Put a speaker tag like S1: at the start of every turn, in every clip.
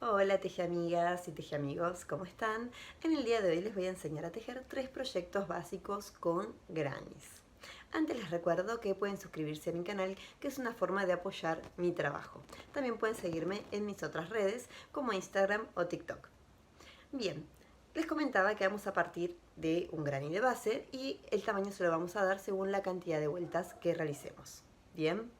S1: Hola tejiamigas y tejiamigos, ¿cómo están? En el día de hoy les voy a enseñar a tejer 3 proyectos básicos con grannies. Antes les recuerdo que pueden suscribirse a mi canal, que es una forma de apoyar mi trabajo. También pueden seguirme en mis otras redes como Instagram o TikTok. Bien, les comentaba que vamos a partir de un granny de base y el tamaño se lo vamos a dar según la cantidad de vueltas que realicemos. Bien.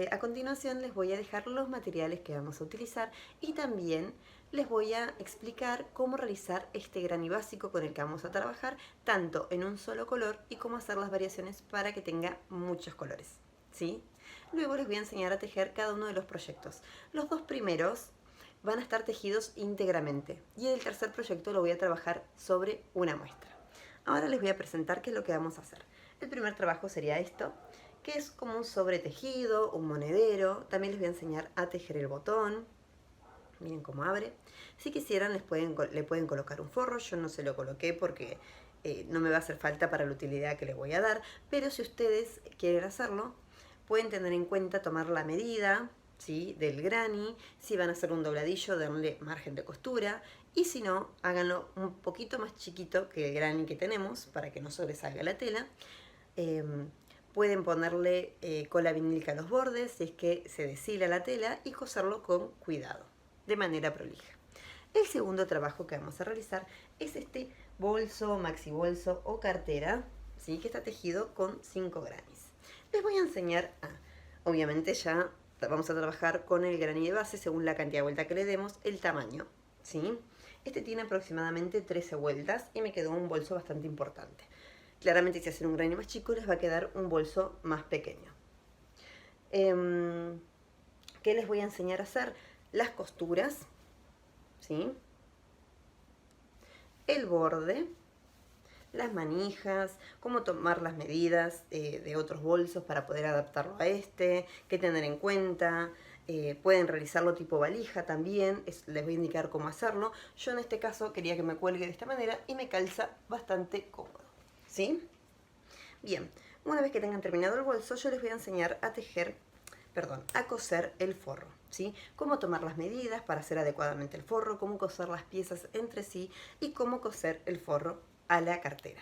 S1: A continuación les voy a dejar los materiales que vamos a utilizar y también les voy a explicar cómo realizar este granny básico con el que vamos a trabajar, tanto en un solo color y cómo hacer las variaciones para que tenga muchos colores, ¿sí? Luego les voy a enseñar a tejer cada uno de los proyectos. Los dos primeros van a estar tejidos íntegramente y el tercer proyecto lo voy a trabajar sobre una muestra. Ahora les voy a presentar qué es lo que vamos a hacer. El primer trabajo sería esto, que es como un sobretejido, un monedero. También les voy a enseñar a tejer el botón. Miren cómo abre. Si quisieran le pueden colocar un forro. Yo no se lo coloqué porque no me va a hacer falta para la utilidad que les voy a dar. Pero si ustedes quieren hacerlo, pueden tener en cuenta tomar la medida, ¿sí?, del granny. Si van a hacer un dobladillo, denle margen de costura. Y si no, háganlo un poquito más chiquito que el granny que tenemos para que no sobresalga la tela. Pueden ponerle cola vinílica a los bordes si es que se deshila la tela y coserlo con cuidado, de manera prolija. El segundo trabajo que vamos a realizar es este bolso, maxi bolso o cartera, ¿sí?, que está tejido con 5 grannies. Les voy a enseñar obviamente ya vamos a trabajar con el granny de base según la cantidad de vuelta que le demos, el tamaño, ¿sí? Este tiene aproximadamente 13 vueltas y me quedó un bolso bastante importante. Claramente si hacen un granny más chico les va a quedar un bolso más pequeño. ¿Qué les voy a enseñar a hacer? Las costuras, ¿sí?, el borde, las manijas, cómo tomar las medidas de otros bolsos para poder adaptarlo a este, qué tener en cuenta. Pueden realizarlo tipo valija también, les voy a indicar cómo hacerlo. Yo en este caso quería que me cuelgue de esta manera y me calza bastante cómodo, ¿sí? Bien, una vez que tengan terminado el bolso, yo les voy a enseñar a a coser el forro, ¿sí? Cómo tomar las medidas para hacer adecuadamente el forro, cómo coser las piezas entre sí y cómo coser el forro a la cartera.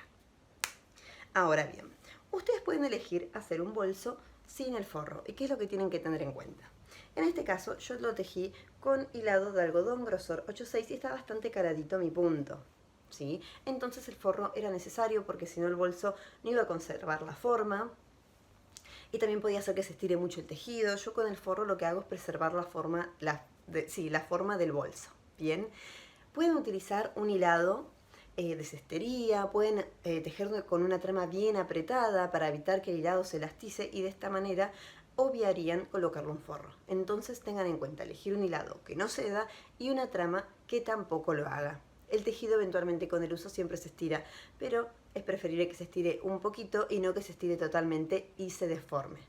S1: Ahora bien, ustedes pueden elegir hacer un bolso sin el forro. ¿Y qué es lo que tienen que tener en cuenta? En este caso, yo lo tejí con hilado de algodón grosor 8/6 y está bastante caradito mi punto, ¿sí? Entonces el forro era necesario porque si no el bolso no iba a conservar la forma y también podía hacer que se estire mucho el tejido. Yo con el forro lo que hago es preservar la forma, la forma del bolso, ¿bien? Pueden utilizar un hilado de cestería, pueden tejer con una trama bien apretada para evitar que el hilado se elastice y de esta manera obviarían colocarle un forro. Entonces tengan en cuenta elegir un hilado que no ceda y una trama que tampoco lo haga. El tejido eventualmente con el uso siempre se estira, pero es preferible que se estire un poquito y no que se estire totalmente y se deforme.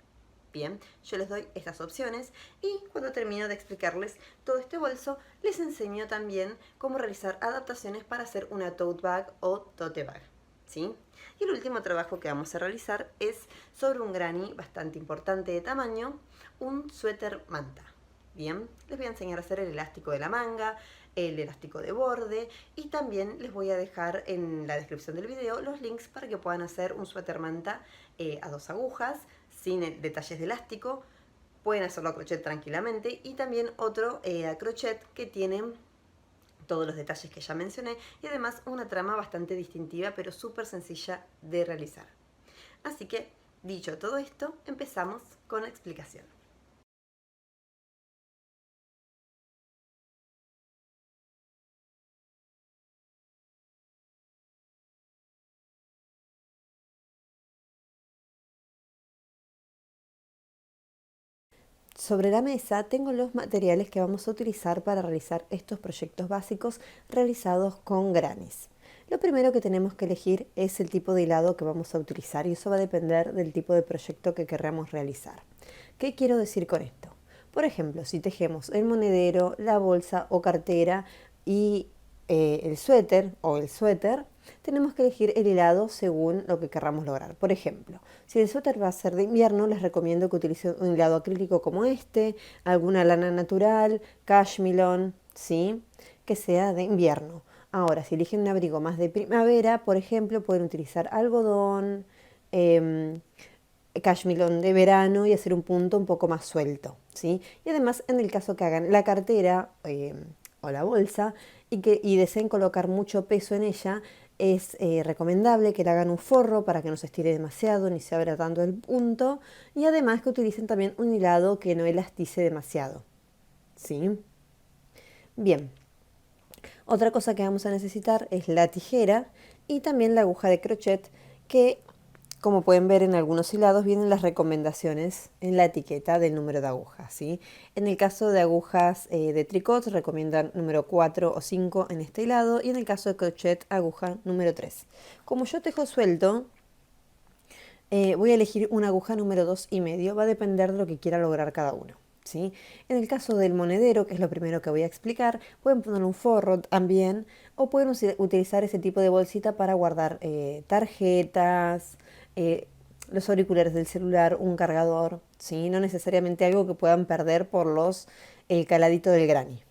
S1: Bien, yo les doy estas opciones y cuando termino de explicarles todo este bolso, les enseño también cómo realizar adaptaciones para hacer una tote bag o tote bag, ¿sí? Y el último trabajo que vamos a realizar es sobre un granny bastante importante de tamaño, un suéter manta. Bien, les voy a enseñar a hacer el elástico de la manga, el elástico de borde y también les voy a dejar en la descripción del video los links para que puedan hacer un suéter manta a 2 agujas, sin detalles de elástico. Pueden hacerlo a crochet tranquilamente y también otro a crochet que tiene todos los detalles que ya mencioné y además una trama bastante distintiva pero súper sencilla de realizar. Así que, dicho todo esto, empezamos con la explicación. Sobre la mesa tengo los materiales que vamos a utilizar para realizar estos proyectos básicos realizados con grannies. Lo primero que tenemos que elegir es el tipo de hilado que vamos a utilizar y eso va a depender del tipo de proyecto que queramos realizar. ¿Qué quiero decir con esto? Por ejemplo, si tejemos el monedero, la bolsa o cartera y el suéter,
S2: tenemos que elegir el hilado según lo que querramos lograr. Por ejemplo, si el suéter va a ser de invierno, les recomiendo que utilicen un hilado acrílico como este, alguna lana natural, cashmere, ¿sí? Que sea de invierno. Ahora, si eligen un abrigo más de primavera, por ejemplo, pueden utilizar algodón, cashmere de verano y hacer un punto un poco más suelto, ¿sí? Y además, en el caso que hagan la cartera o la bolsa y deseen colocar mucho peso en ella, es recomendable que le hagan un forro para que no se estire demasiado ni se abra tanto el punto y además que utilicen también un hilado que no elastice demasiado, ¿sí? Bien, otra cosa que vamos a necesitar es la tijera y también la aguja de crochet que, como pueden ver en algunos hilados, vienen las recomendaciones en la etiqueta del número de agujas, ¿sí? En el caso de agujas de tricot recomiendan número 4 o 5 en este hilado y en el caso de crochet aguja número 3. Como yo tejo suelto, voy a elegir una aguja número 2,5, va a depender de lo que quiera lograr cada uno, ¿sí? En el caso del monedero, que es lo primero que voy a explicar, pueden poner un forro también o pueden utilizar ese tipo de bolsita para guardar tarjetas, eh, los auriculares del celular, un cargador, ¿sí? No necesariamente algo que puedan perder por el caladito del granny.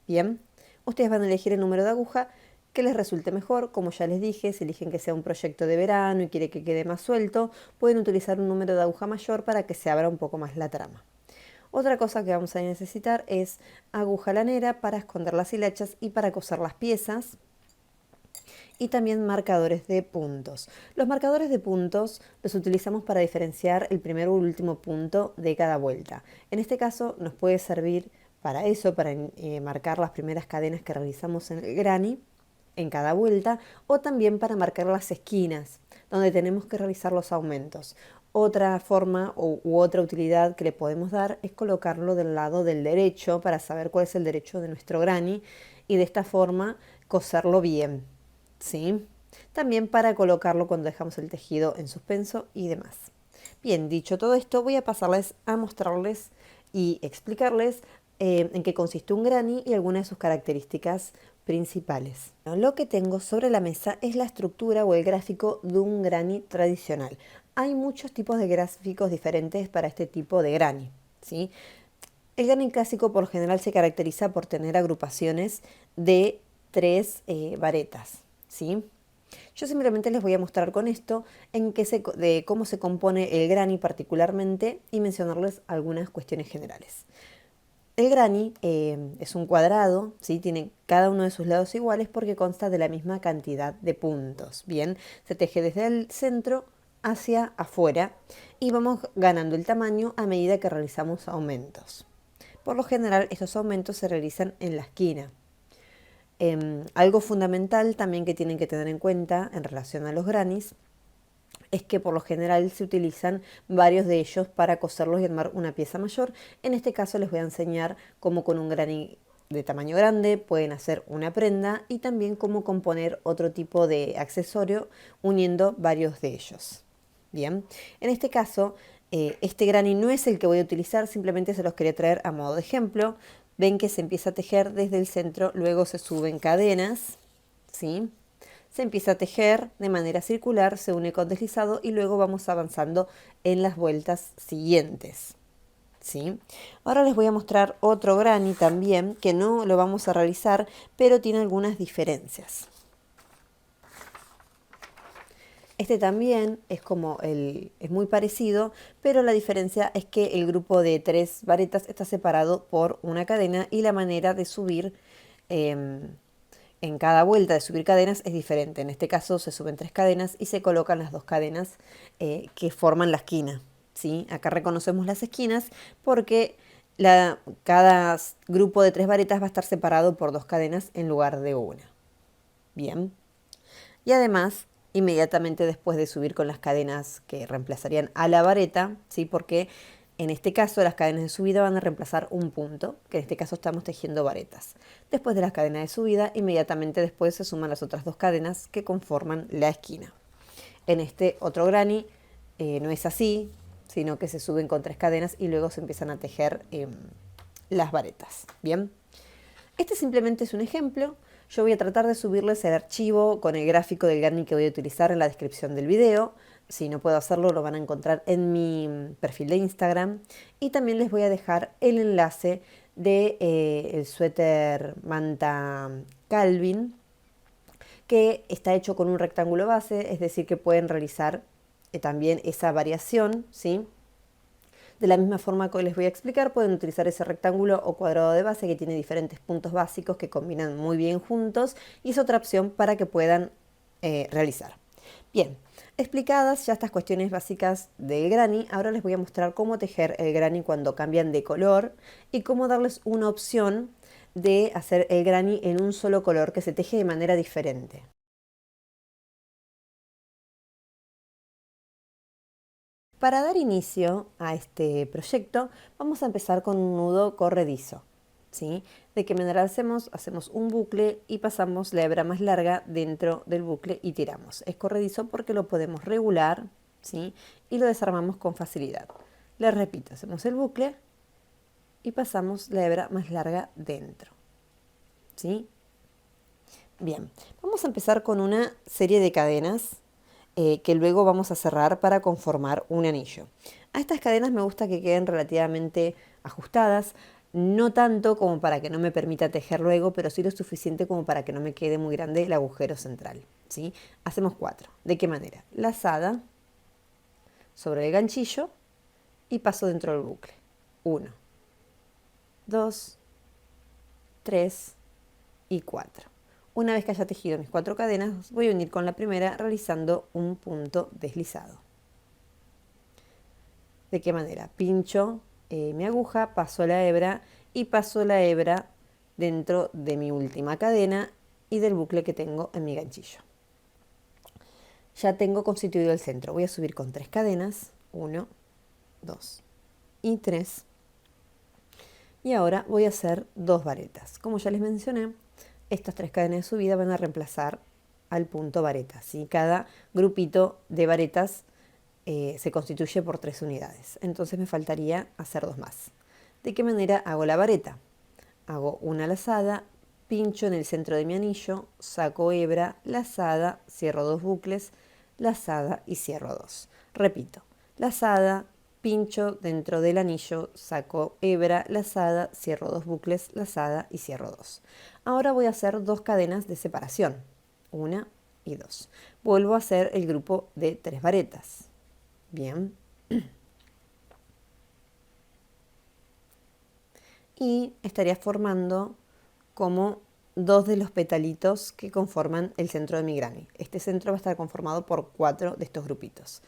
S2: Bien, ustedes van a elegir el número de aguja que les resulte mejor. Como ya les dije, si eligen que sea un proyecto de verano y quiere que quede más suelto, pueden utilizar un número de aguja mayor para que se abra un poco más la trama. Otra cosa que vamos a necesitar es aguja lanera para esconder las hilachas y para coser las piezas. Y también marcadores de puntos. Los marcadores de puntos los utilizamos para diferenciar el primer o último punto de cada vuelta. En este caso nos puede servir para eso, para marcar las primeras cadenas que realizamos en el granny en cada vuelta, o también para marcar las esquinas, donde tenemos que realizar los aumentos. Otra forma u otra utilidad que le podemos dar es colocarlo del lado del derecho para saber cuál es el derecho de nuestro granny y de esta forma coserlo bien, ¿sí? También para colocarlo cuando dejamos el tejido en suspenso y demás. Bien, dicho todo esto, voy a pasarles a mostrarles y explicarles en qué consiste un granny y algunas de sus características principales. Lo que tengo sobre la mesa es la estructura o el gráfico de un granny tradicional. Hay muchos tipos de gráficos diferentes para este tipo de granny, ¿sí? El granny clásico por lo general se caracteriza por tener agrupaciones de 3 varetas, ¿sí? Yo simplemente les voy a mostrar con esto de cómo se compone el granny particularmente y mencionarles algunas cuestiones generales. El granny es un cuadrado, ¿sí? Tiene cada uno de sus lados iguales porque consta de la misma cantidad de puntos. Bien, se teje desde el centro hacia afuera y vamos ganando el tamaño a medida que realizamos aumentos. Por lo general, estos aumentos se realizan en la esquina. Algo fundamental también que tienen que tener en cuenta en relación a los grannies es que por lo general se utilizan varios de ellos para coserlos y armar una pieza mayor. En este caso les voy a enseñar cómo con un granny de tamaño grande pueden hacer una prenda y también cómo componer otro tipo de accesorio uniendo varios de ellos. Bien, en este caso este granny no es el que voy a utilizar, simplemente se los quería traer a modo de ejemplo. Ven que se empieza a tejer desde el centro, luego se suben cadenas, ¿sí? Se empieza a tejer de manera circular, se une con deslizado y luego vamos avanzando en las vueltas siguientes, ¿sí? Ahora les voy a mostrar otro granny también, que no lo vamos a realizar, pero tiene algunas diferencias. Este también es muy parecido, pero la diferencia es que el grupo de 3 varetas está separado por una cadena y la manera de subir en cada vuelta de subir cadenas es diferente. En este caso se suben 3 cadenas y se colocan las 2 cadenas que forman la esquina, ¿sí? Acá reconocemos las esquinas porque cada grupo de 3 varetas va a estar separado por 2 cadenas en lugar de una. Bien. Y además, inmediatamente después de subir con las cadenas que reemplazarían a la vareta, ¿sí? Porque en este caso las cadenas de subida van a reemplazar un punto, que en este caso estamos tejiendo varetas. Después de las cadenas de subida, inmediatamente después se suman las otras 2 cadenas que conforman la esquina. En este otro granny no es así, sino que se suben con 3 cadenas y luego se empiezan a tejer las varetas. Bien, este simplemente es un ejemplo. Yo voy a tratar de subirles el archivo con el gráfico del granny que voy a utilizar en la descripción del video. Si no puedo hacerlo, lo van a encontrar en mi perfil de Instagram. Y también les voy a dejar el enlace de el suéter manta Calvin, que está hecho con un rectángulo base, es decir, que pueden realizar también esa variación, ¿sí? De la misma forma que hoy les voy a explicar, pueden utilizar ese rectángulo o cuadrado de base que tiene diferentes puntos básicos que combinan muy bien juntos y es otra opción para que puedan realizar. Bien, explicadas ya estas cuestiones básicas del granny, ahora les voy a mostrar cómo tejer el granny cuando cambian de color y cómo darles una opción de hacer el granny en un solo color que se teje de manera diferente. Para dar inicio a este proyecto, vamos a empezar con un nudo corredizo, ¿sí? ¿De qué manera hacemos? Hacemos un bucle y pasamos la hebra más larga dentro del bucle y tiramos. Es corredizo porque lo podemos regular, ¿sí? Y lo desarmamos con facilidad. Les repito, hacemos el bucle y pasamos la hebra más larga dentro, ¿sí? Bien, vamos a empezar con una serie de cadenas que luego vamos a cerrar para conformar un anillo. A estas cadenas me gusta que queden relativamente ajustadas, no tanto como para que no me permita tejer luego, pero sí lo suficiente como para que no me quede muy grande el agujero central, ¿sí? Hacemos 4. ¿De qué manera? Lazada sobre el ganchillo y paso dentro del bucle. 1, 2, 3 y 4. Una vez que haya tejido mis 4 cadenas, voy a unir con la primera realizando un punto deslizado. ¿De qué manera? Pincho mi aguja, paso la hebra y paso la hebra dentro de mi última cadena y del bucle que tengo en mi ganchillo. Ya tengo constituido el centro. Voy a subir con 3 cadenas, 1, 2 y 3. Y ahora voy a hacer 2 varetas. Como ya les mencioné, estas 3 cadenas de subida van a reemplazar al punto vareta, ¿sí? Cada grupito de varetas se constituye por 3 unidades. Entonces me faltaría hacer 2 más. ¿De qué manera hago la vareta? Hago una lazada, pincho en el centro de mi anillo, saco hebra, lazada, cierro 2 bucles, lazada y cierro 2. Repito, lazada, pincho dentro del anillo, saco hebra, lazada, cierro 2 bucles, lazada y cierro 2. Ahora voy a hacer 2 cadenas de separación, 1 y 2. Vuelvo a hacer el grupo de 3 varetas. Bien. Y estaría formando como 2 de los petalitos que conforman el centro de mi granny. Este centro va a estar conformado por 4 de estos grupitos.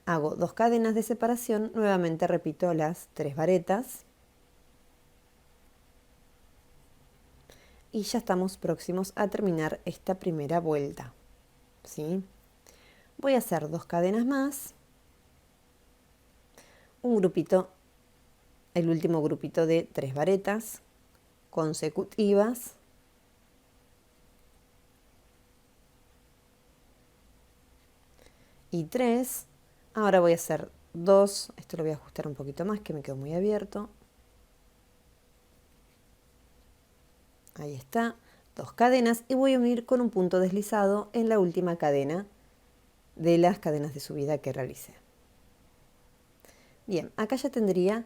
S2: Hago 2 cadenas de separación, nuevamente repito las 3 varetas. Y ya estamos próximos a terminar esta primera vuelta, ¿sí? Voy a hacer 2 cadenas más, un grupito, el último grupito de 3 varetas consecutivas. Y 3. Ahora voy a hacer 2, esto lo voy a ajustar un poquito más que me quedó muy abierto. Ahí está, 2 cadenas y voy a unir con un punto deslizado en la última cadena de las cadenas de subida que realicé. Bien, acá ya tendría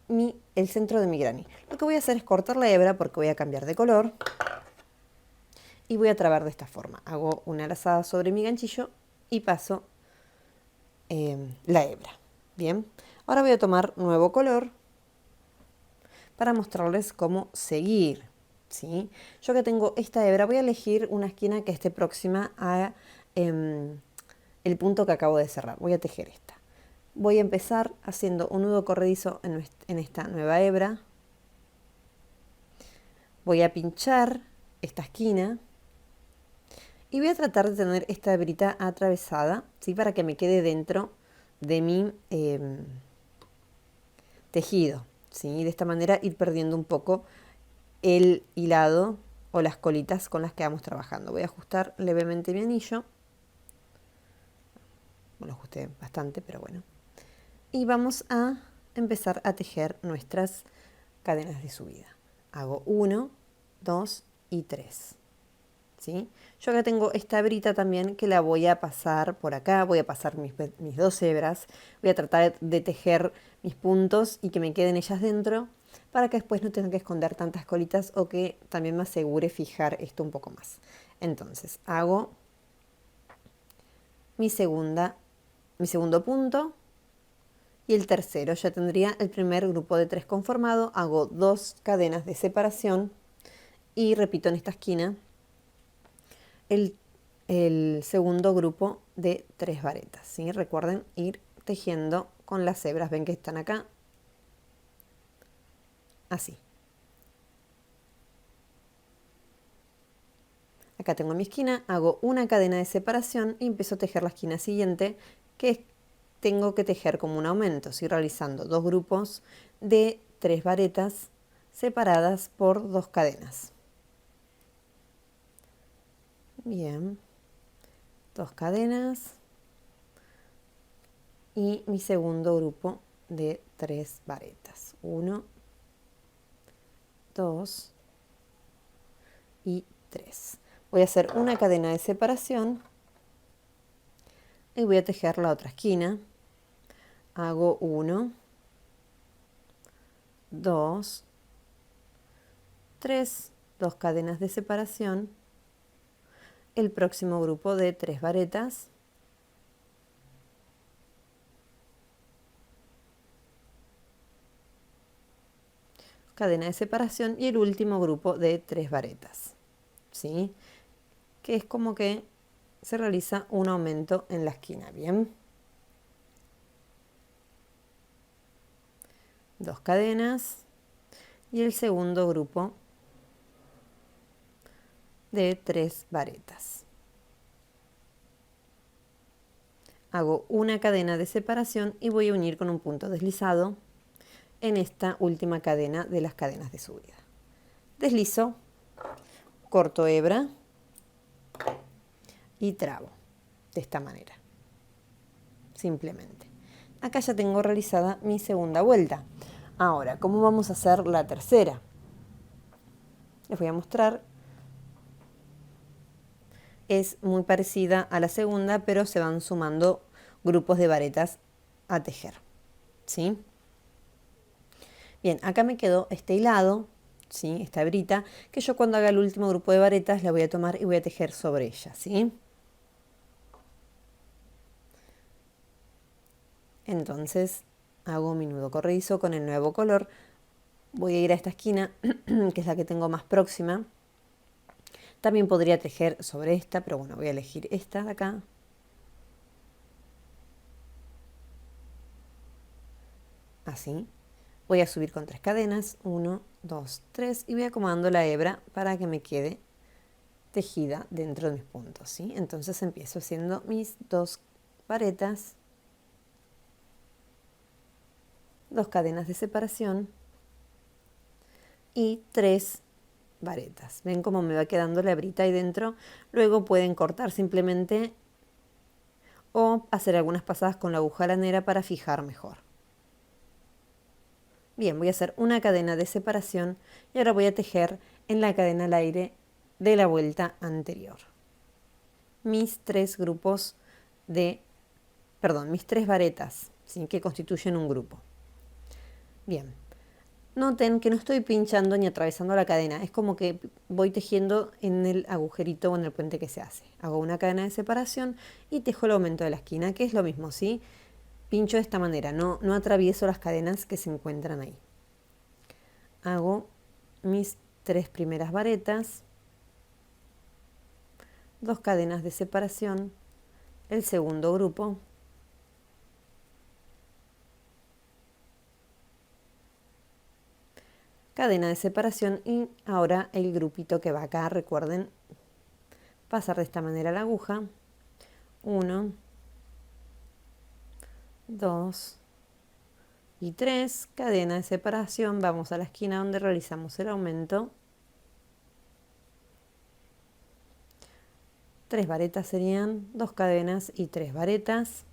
S2: el centro de mi granny. Lo que voy a hacer es cortar la hebra porque voy a cambiar de color y voy a trabar de esta forma. Hago una lazada sobre mi ganchillo y paso la hebra. Bien, ahora voy a tomar nuevo color para mostrarles cómo seguir, ¿sí? Yo que tengo esta hebra voy a elegir una esquina que esté próxima a el punto que acabo de cerrar. Voy a tejer esta. Voy a empezar haciendo un nudo corredizo en esta nueva hebra. Voy a pinchar esta esquina y voy a tratar de tener esta hebrita atravesada, ¿sí? Para que me quede dentro de mi tejido, ¿sí? De esta manera ir perdiendo un poco el hilado o las colitas con las que vamos trabajando. Voy a ajustar levemente mi anillo. Lo ajusté bastante, pero bueno. Y vamos a empezar a tejer nuestras cadenas de subida. Hago 1, 2 y 3. ¿sí? Yo acá tengo esta hebrita también que la voy a pasar por acá, voy a pasar mis dos hebras, voy a tratar de tejer mis puntos y que me queden ellas dentro para que después no tenga que esconder tantas colitas o que también me asegure fijar esto un poco más. Entonces hago mi segundo punto y el tercero. Ya tendría el primer grupo de 3 conformado. Hago 2 cadenas de separación y repito en esta esquina el segundo grupo de 3 varetas, ¿sí? Recuerden ir tejiendo con las hebras, ven que están acá, así. Acá tengo mi esquina, hago una cadena de separación y empiezo a tejer la esquina siguiente, que tengo que tejer como un aumento, ¿sí? Realizando 2 grupos de 3 varetas separadas por 2 cadenas. Bien, 2 cadenas y mi segundo grupo de 3 varetas. 1, 2 y 3. Voy a hacer una cadena de separación y voy a tejer la otra esquina. Hago 1, 2, 3, 2 cadenas de separación, el próximo grupo de 3 varetas, cadena de separación y el último grupo de 3 varetas, ¿sí? Que es como que se realiza un aumento en la esquina, ¿bien? 2 cadenas y el segundo grupo de 3 varetas. Hago una cadena de separación y voy a unir con un punto deslizado en esta última cadena de las cadenas de subida. Deslizo, corto hebra y trabo de esta manera, simplemente. Acá ya tengo realizada mi segunda vuelta. Ahora, ¿cómo vamos a hacer la tercera? Les voy a mostrar. Es muy parecida a la segunda, pero se van sumando grupos de varetas a tejer, ¿sí? Bien, acá me quedó este hilado, ¿sí? Esta hebrita, que yo cuando haga el último grupo de varetas la voy a tomar y voy a tejer sobre ella, ¿sí? Entonces hago mi nudo corredizo con el nuevo color. Voy a ir a esta esquina, que es la que tengo más próxima. También podría tejer sobre esta, pero bueno, voy a elegir esta de acá. Así. Voy a subir con 3 cadenas, 1, 2, 3 y voy acomodando la hebra para que me quede tejida dentro de mis puntos, ¿sí? Entonces empiezo haciendo mis 2 varetas, 2 cadenas de separación y 3 varetas. ¿Ven cómo me va quedando la hebrita ahí dentro? Luego pueden cortar simplemente o hacer algunas pasadas con la aguja lanera para fijar mejor. Bien, voy a hacer una cadena de separación y ahora voy a tejer en la cadena al aire de la vuelta anterior. Mis 3 grupos de, mis 3 varetas, ¿sí? Que constituyen un grupo. Bien, noten que no estoy pinchando ni atravesando la cadena, es como que voy tejiendo en el agujerito o en el puente que se hace. Hago una cadena de separación y tejo el aumento de la esquina, que es lo mismo, ¿sí? Pincho de esta manera, no atravieso las cadenas que se encuentran ahí. Hago mis 3 primeras varetas, 2 cadenas de separación, el segundo grupo, cadena de separación y ahora el grupito que va acá, recuerden pasar de esta manera la aguja, 1, 2 y 3, cadena de separación, vamos a la esquina donde realizamos el aumento, 3 varetas serían 2 cadenas y 3 varetas,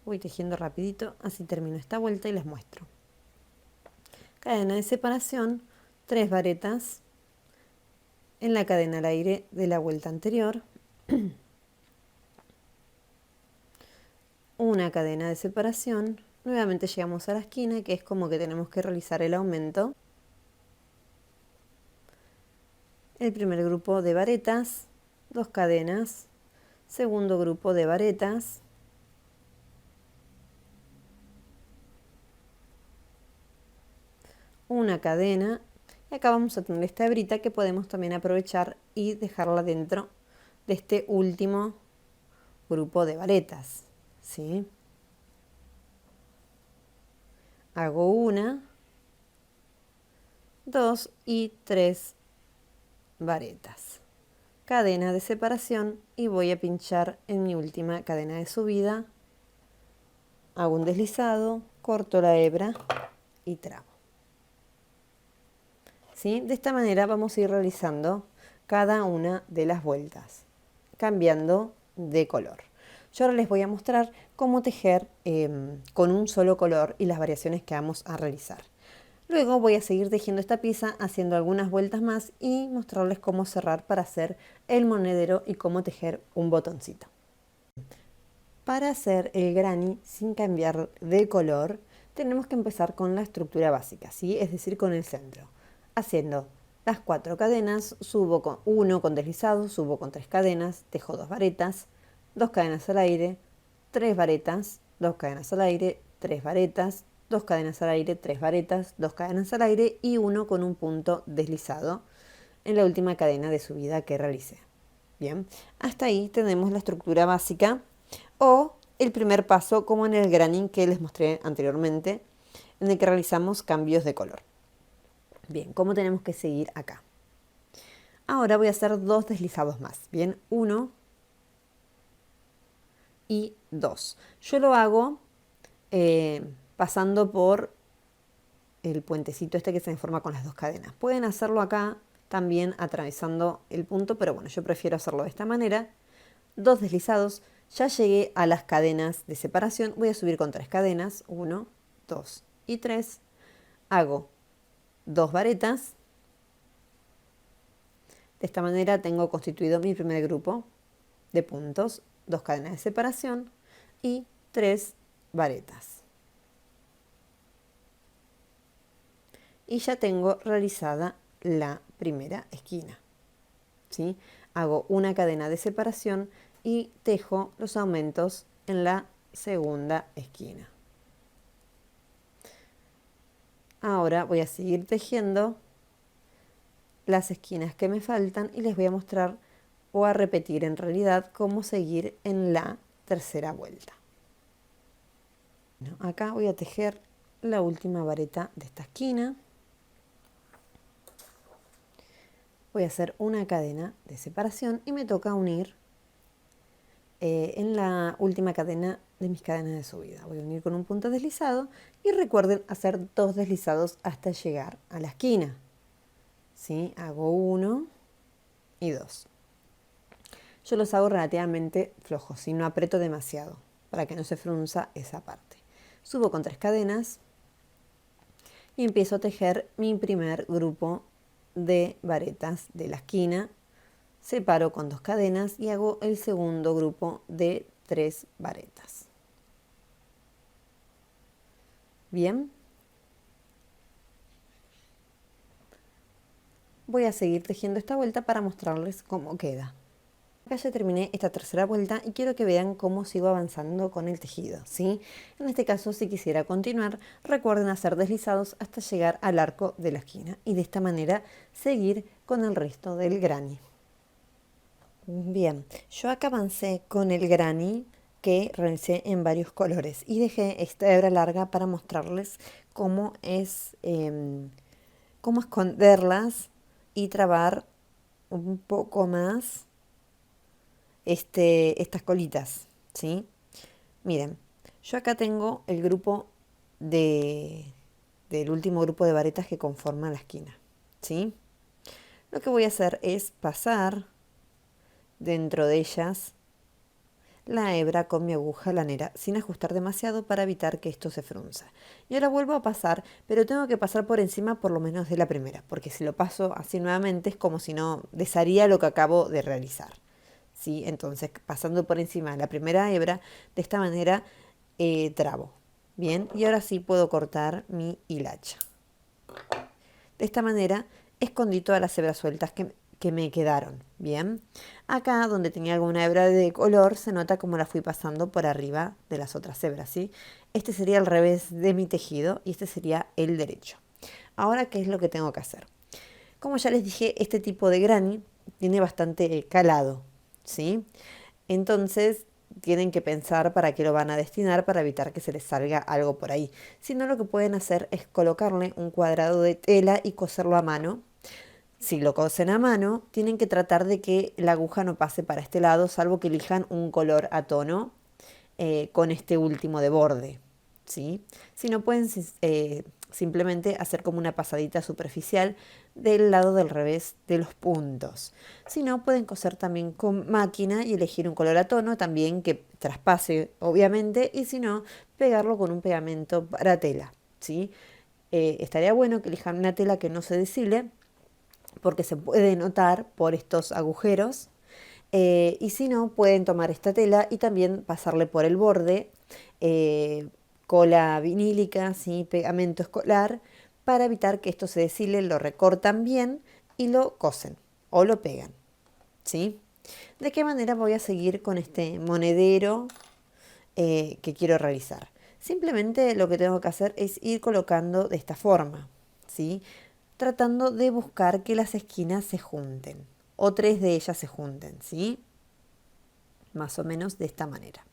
S2: voy tejiendo rapidito, así termino esta vuelta y les muestro. Cadena de separación, 3 varetas, en la cadena al aire de la vuelta anterior, una cadena de separación, nuevamente llegamos a la esquina, que es como que tenemos que realizar el aumento, el primer grupo de varetas, 2 cadenas, segundo grupo de varetas, una cadena, y acá vamos a tener esta hebrita que podemos también aprovechar y dejarla dentro de este último grupo de varetas, ¿sí? Hago 1, 2 y 3 varetas, cadena de separación, y voy a pinchar en mi última cadena de subida, hago un deslizado, corto la hebra y trabo. ¿Sí? De esta manera vamos a ir realizando cada una de las vueltas, cambiando de color. Yo ahora les voy a mostrar cómo tejer con un solo color y las variaciones que vamos a realizar. Luego voy a seguir tejiendo esta pieza, haciendo algunas vueltas más y mostrarles cómo cerrar para hacer el monedero y cómo tejer un botoncito. Para hacer el granny sin cambiar de color, tenemos que empezar con la estructura básica, ¿sí? Es decir, con el centro. Haciendo las 4 cadenas, subo con 1 con deslizado, subo con 3 cadenas, tejo 2 varetas, 2 cadenas al aire, 3 varetas, 2 cadenas al aire, 3 varetas, 2 cadenas al aire, 3 varetas, 2 cadenas al aire y 1 con un punto deslizado en la última cadena de subida que realicé. Bien, hasta ahí tenemos la estructura básica o el primer paso como en el granny que les mostré anteriormente, en el que realizamos cambios de color. Bien, ¿cómo tenemos que seguir acá? Ahora voy a hacer 2 deslizados más. Bien, 1 y 2. Yo lo hago pasando por el puentecito este que se forma con las 2 cadenas. Pueden hacerlo acá también atravesando el punto, pero bueno, yo prefiero hacerlo de esta manera. 2 deslizados. Ya llegué a las cadenas de separación. Voy a subir con 3 cadenas. 1, 2 y 3. Hago 2 varetas. De esta manera tengo constituido mi primer grupo de puntos, 2 cadenas de separación y 3 varetas. Y ya tengo realizada la primera esquina, ¿sí? Hago una cadena de separación y tejo los aumentos en la segunda esquina. Ahora voy a seguir tejiendo las esquinas que me faltan y les voy a mostrar o a repetir en realidad cómo seguir en la tercera vuelta. Bueno, acá voy a tejer la última vareta de esta esquina. Voy a hacer una cadena de separación y me toca unir en la última cadena de mis cadenas de subida. Voy a unir con un punto deslizado y recuerden hacer 2 deslizados hasta llegar a la esquina. ¿Sí? Hago 1 y 2. Yo los hago relativamente flojos, si no aprieto demasiado, para que no se frunza esa parte. Subo con 3 cadenas y empiezo a tejer mi primer grupo de varetas de la esquina. Separo con 2 cadenas y hago el segundo grupo de 3 varetas. Bien. Voy a seguir tejiendo esta vuelta para mostrarles cómo queda. Acá ya terminé esta tercera vuelta y quiero que vean cómo sigo avanzando con el tejido, ¿sí? En este caso, si quisiera continuar, recuerden hacer deslizados hasta llegar al arco de la esquina y de esta manera seguir con el resto del granny. Bien, yo acá avancé con el granny que realicé en varios colores y dejé esta hebra larga para mostrarles cómo cómo esconderlas y trabar un poco más estas colitas, ¿sí? Miren, yo acá tengo el grupo del último grupo de varetas que conforma la esquina, ¿sí? Lo que voy a hacer es pasar dentro de ellas la hebra con mi aguja lanera sin ajustar demasiado para evitar que esto se frunza. Y ahora vuelvo a pasar, pero tengo que pasar por encima por lo menos de la primera, porque si lo paso así nuevamente es como si no desharía lo que acabo de realizar. ¿Sí? Entonces, pasando por encima de la primera hebra, de esta manera trabo. Bien, y ahora sí puedo cortar mi hilacha. De esta manera escondí todas las hebras sueltas que me quedaron. Bien, acá donde tenía alguna hebra de color se nota como la fui pasando por arriba de las otras hebras, ¿sí? Este sería el revés de mi tejido y este sería el derecho. Ahora, ¿qué es lo que tengo que hacer? Como ya les dije, este tipo de granny tiene bastante calado, ¿sí? Entonces tienen que pensar para qué lo van a destinar para evitar que se les salga algo por ahí. Si no, lo que pueden hacer es colocarle un cuadrado de tela y coserlo a mano. Si lo cosen a mano, tienen que tratar de que la aguja no pase para este lado, salvo que elijan un color a tono con este último de borde, ¿sí? Si no, pueden simplemente hacer como una pasadita superficial del lado del revés de los puntos. Si no, pueden coser también con máquina y elegir un color a tono también que traspase, obviamente, y si no, pegarlo con un pegamento para tela, ¿sí? Estaría bueno que elijan una tela que no se deshile, porque se puede notar por estos agujeros. Y si no, pueden tomar esta tela y también pasarle por el borde cola vinílica, ¿sí? Pegamento escolar, para evitar que esto se deshile, lo recortan bien y lo cosen o lo pegan, ¿sí? ¿De qué manera voy a seguir con este monedero que quiero realizar? Simplemente lo que tengo que hacer es ir colocando de esta forma, ¿sí? Tratando de buscar que las esquinas se junten o tres de ellas se junten, ¿sí? Más o menos de esta manera.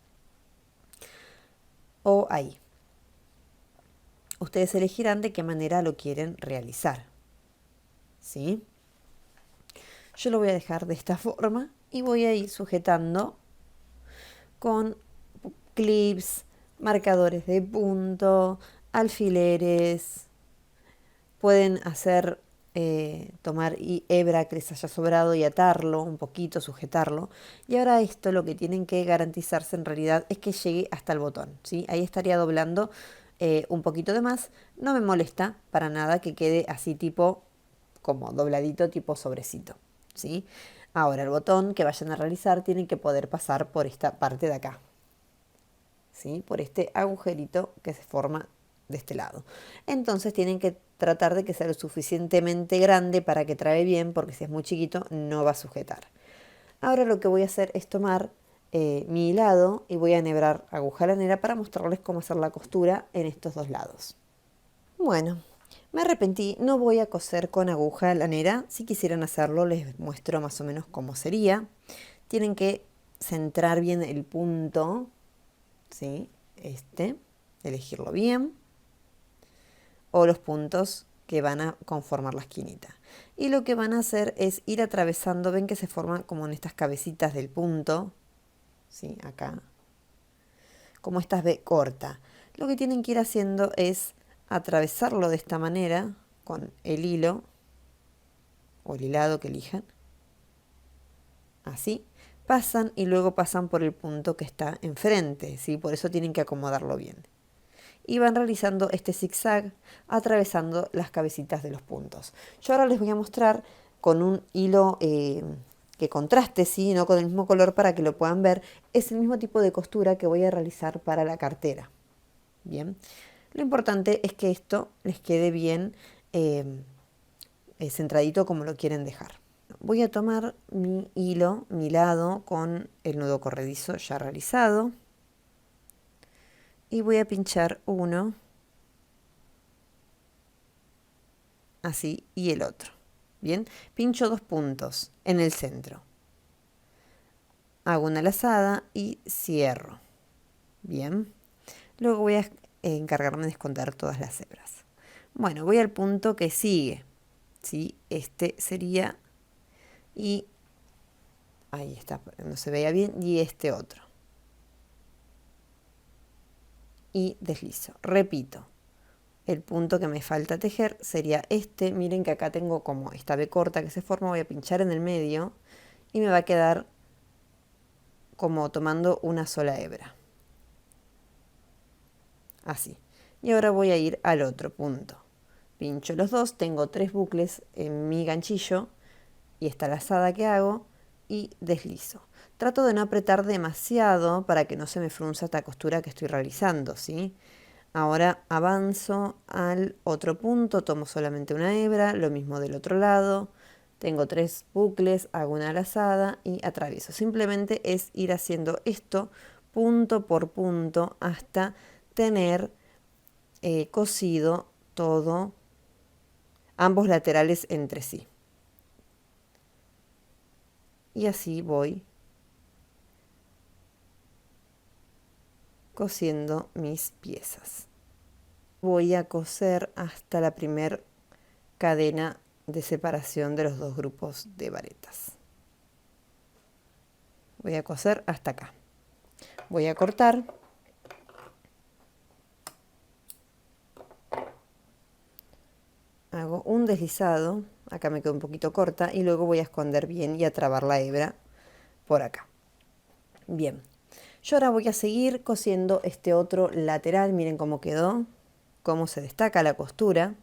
S2: O ahí. Ustedes elegirán de qué manera lo quieren realizar, ¿sí? Yo lo voy a dejar de esta forma y voy a ir sujetando con clips, marcadores de punto, alfileres. Pueden hacer, tomar hebra que les haya sobrado y atarlo un poquito, sujetarlo. Y ahora esto lo que tienen que garantizarse en realidad es que llegue hasta el botón, ¿sí? Ahí estaría doblando un poquito de más. No me molesta para nada que quede así tipo, como dobladito tipo sobrecito, ¿sí? Ahora el botón que vayan a realizar tienen que poder pasar por esta parte de acá, ¿sí? Por este agujerito que se forma de este lado. Entonces tienen que tratar de que sea lo suficientemente grande para que trabe bien, porque si es muy chiquito no va a sujetar. Ahora lo que voy a hacer es tomar mi hilado y voy a enhebrar aguja lanera para mostrarles cómo hacer la costura en estos dos lados. Bueno, me arrepentí, no voy a coser con aguja lanera. Si quisieran hacerlo les muestro más o menos cómo sería. Tienen que centrar bien el punto, ¿sí? Elegirlo bien, o los puntos que van a conformar la esquinita. Y lo que van a hacer es ir atravesando, ven que se forma como en estas cabecitas del punto, ¿sí? Acá, como estas B corta. Lo que tienen que ir haciendo es atravesarlo de esta manera con el hilo o el hilado que elijan, así. Pasan y luego pasan por el punto que está enfrente, ¿sí? Por eso tienen que acomodarlo bien. Y van realizando este zigzag atravesando las cabecitas de los puntos. Yo ahora les voy a mostrar con un hilo que contraste, ¿sí? No con el mismo color para que lo puedan ver. Es el mismo tipo de costura que voy a realizar para la cartera. Bien, lo importante es que esto les quede bien centradito como lo quieren dejar. Voy a tomar mi hilo, mi lado con el nudo corredizo ya realizado. Y voy a pinchar uno, así, y el otro. Bien, pincho dos puntos en el centro. Hago una lazada y cierro. Bien, luego voy a encargarme de esconder todas las hebras. Bueno, voy al punto que sigue, ¿sí? Este sería, y ahí está, no se veía bien, y este otro. Y deslizo, repito. El punto que me falta tejer sería este. Miren que acá tengo como esta B corta que se forma. Voy a pinchar en el medio y me va a quedar como tomando una sola hebra. Así. Y ahora voy a ir al otro punto. Pincho los dos, tengo 3 bucles en mi ganchillo y esta lazada que hago y deslizo. Trato de no apretar demasiado para que no se me frunza esta costura que estoy realizando, ¿sí? Ahora avanzo al otro punto, tomo solamente una hebra, lo mismo del otro lado. Tengo 3 bucles, hago una lazada y atravieso. Simplemente es ir haciendo esto punto por punto hasta tener cosido todo, ambos laterales entre sí. Y así voy cosiendo mis piezas. Voy a coser hasta la primer cadena de separación de los dos grupos de varetas. Voy a coser hasta acá. Voy a cortar. Hago un deslizado, acá me quedo un poquito corta y luego voy a esconder bien y a trabar la hebra por acá. Bien, yo ahora voy a seguir cosiendo este otro lateral, miren cómo quedó, cómo se destaca la costura.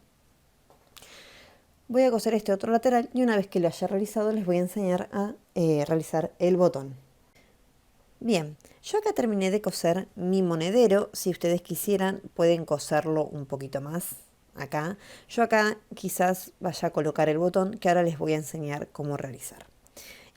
S2: Voy a coser este otro lateral y una vez que lo haya realizado les voy a enseñar a realizar el botón. Bien, yo acá terminé de coser mi monedero. Si ustedes quisieran pueden coserlo un poquito más acá. Yo acá quizás vaya a colocar el botón que ahora les voy a enseñar cómo realizar.